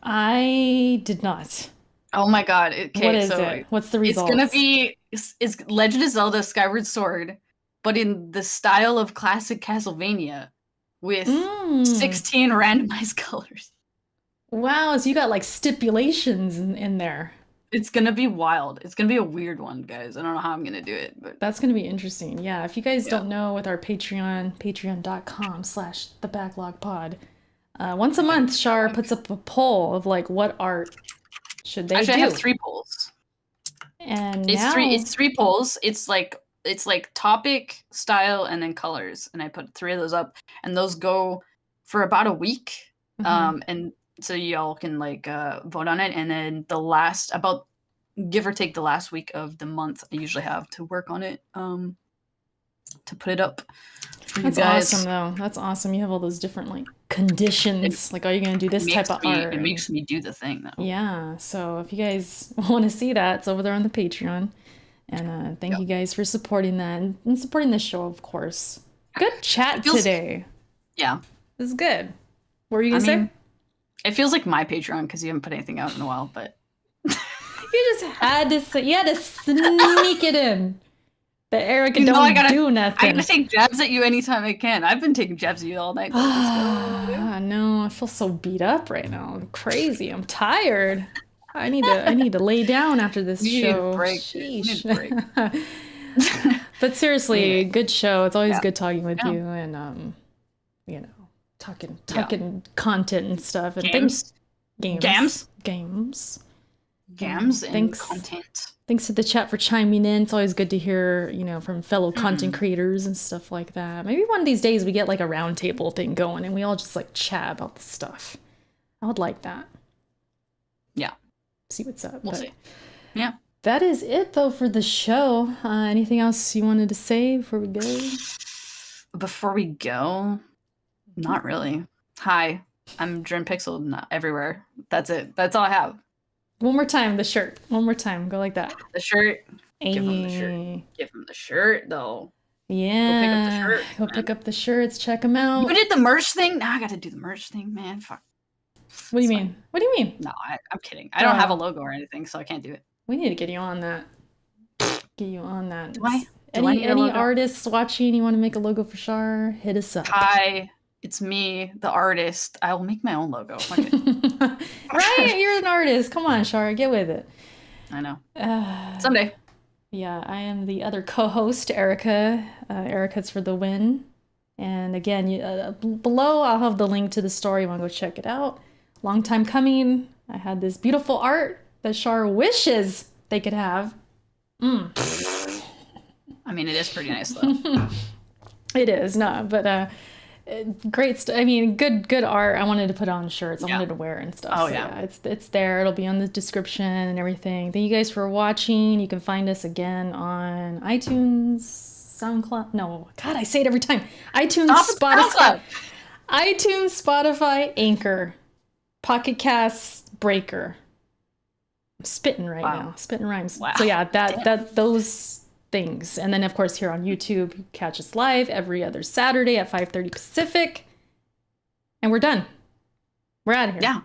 I did not. Oh my god! Okay, what is it? What's the results? It's gonna be it's Legend of Zelda: Skyward Sword, but in the style of classic Castlevania, with 16 randomized colors. Wow, so you got like stipulations in there. It's gonna be wild. It's gonna be a weird one, guys. I don't know how I'm gonna do it, but that's gonna be interesting. Yeah, if you guys don't know, with our Patreon, patreon.com/thebacklogpod, once a month, Shar puts up a poll of like what art should they do. I have 3 polls. And it's 3 polls. It's like topic, style, and then colors. And I put 3 of those up, and those go for about a week. And so y'all can like vote on it, and then the last, about give or take the last week of the month, I usually have to work on it to put it up for you guys. That's awesome though. That's awesome. You have all those different like conditions. Like, are you gonna do this type of art? It makes me do the thing though. Yeah. So if you guys want to see that, it's over there on the Patreon. And thank you guys for supporting that and supporting the show, of course. Good chat today. Yeah. It was good. What were you gonna say? It feels like my Patreon because you haven't put anything out in a while, but you just had to say, you had to sneak it in. But Erica don't do nothing. I gotta take jabs at you anytime I can. I've been taking jabs at you all night. No, I feel so beat up right now. I'm crazy. I'm tired. I need to lay down after this show. Sheesh. But seriously, good show. It's always good talking with you, and talking content and stuff, and games and content. Thanks to the chat for chiming in. It's always good to hear, from fellow content creators and stuff like that. Maybe one of these days we get like a roundtable thing going and we all just like chat about the stuff. I would like that. Yeah. See what's up. We'll see. Yeah. That is it though for the show. Anything else you wanted to say before we go? Before we go? Not really. Hi, I'm Dren Pixel everywhere. That's it. That's all I have. One more time, the shirt. One more time. Go like that. The shirt. Give him the shirt. Give him the shirt, though. Yeah. Go pick up the shirt. Go pick up the shirts. Check them out. You did the merch thing? Now I got to do the merch thing, man. Fuck. What do you mean? What do you mean? No, I'm kidding. I don't have a logo or anything, so I can't do it. We need to get you on that. Get you on that. Do I? Any artists watching, you want to make a logo for Shar? Hit us up. Hi. It's me, the artist. I will make my own logo. Right? You're an artist. Come on, Shar. Get with it. I know. Someday. Yeah, I am the other co-host, Erica. Erica's for the win. And again, below, I'll have the link to the story. You want to go check it out. Long time coming. I had this beautiful art that Shar wishes they could have. I mean, it is pretty nice, though. It is. No, but... great I mean, good art. I wanted to put on shirts. I wanted to wear and stuff. Oh, so, yeah. It's there. It'll be on the description and everything. Thank you guys for watching. You can find us again on iTunes, SoundCloud. No, God, I say it every time. iTunes, Spotify. iTunes, Spotify, Anchor, Pocket Casts, Breaker. I'm spitting right Wow. now, spitting rhymes. Wow. So yeah, those things. And then of course here on YouTube, you catch us live every other Saturday at 5:30 Pacific. And we're done. We're out of here. Yeah.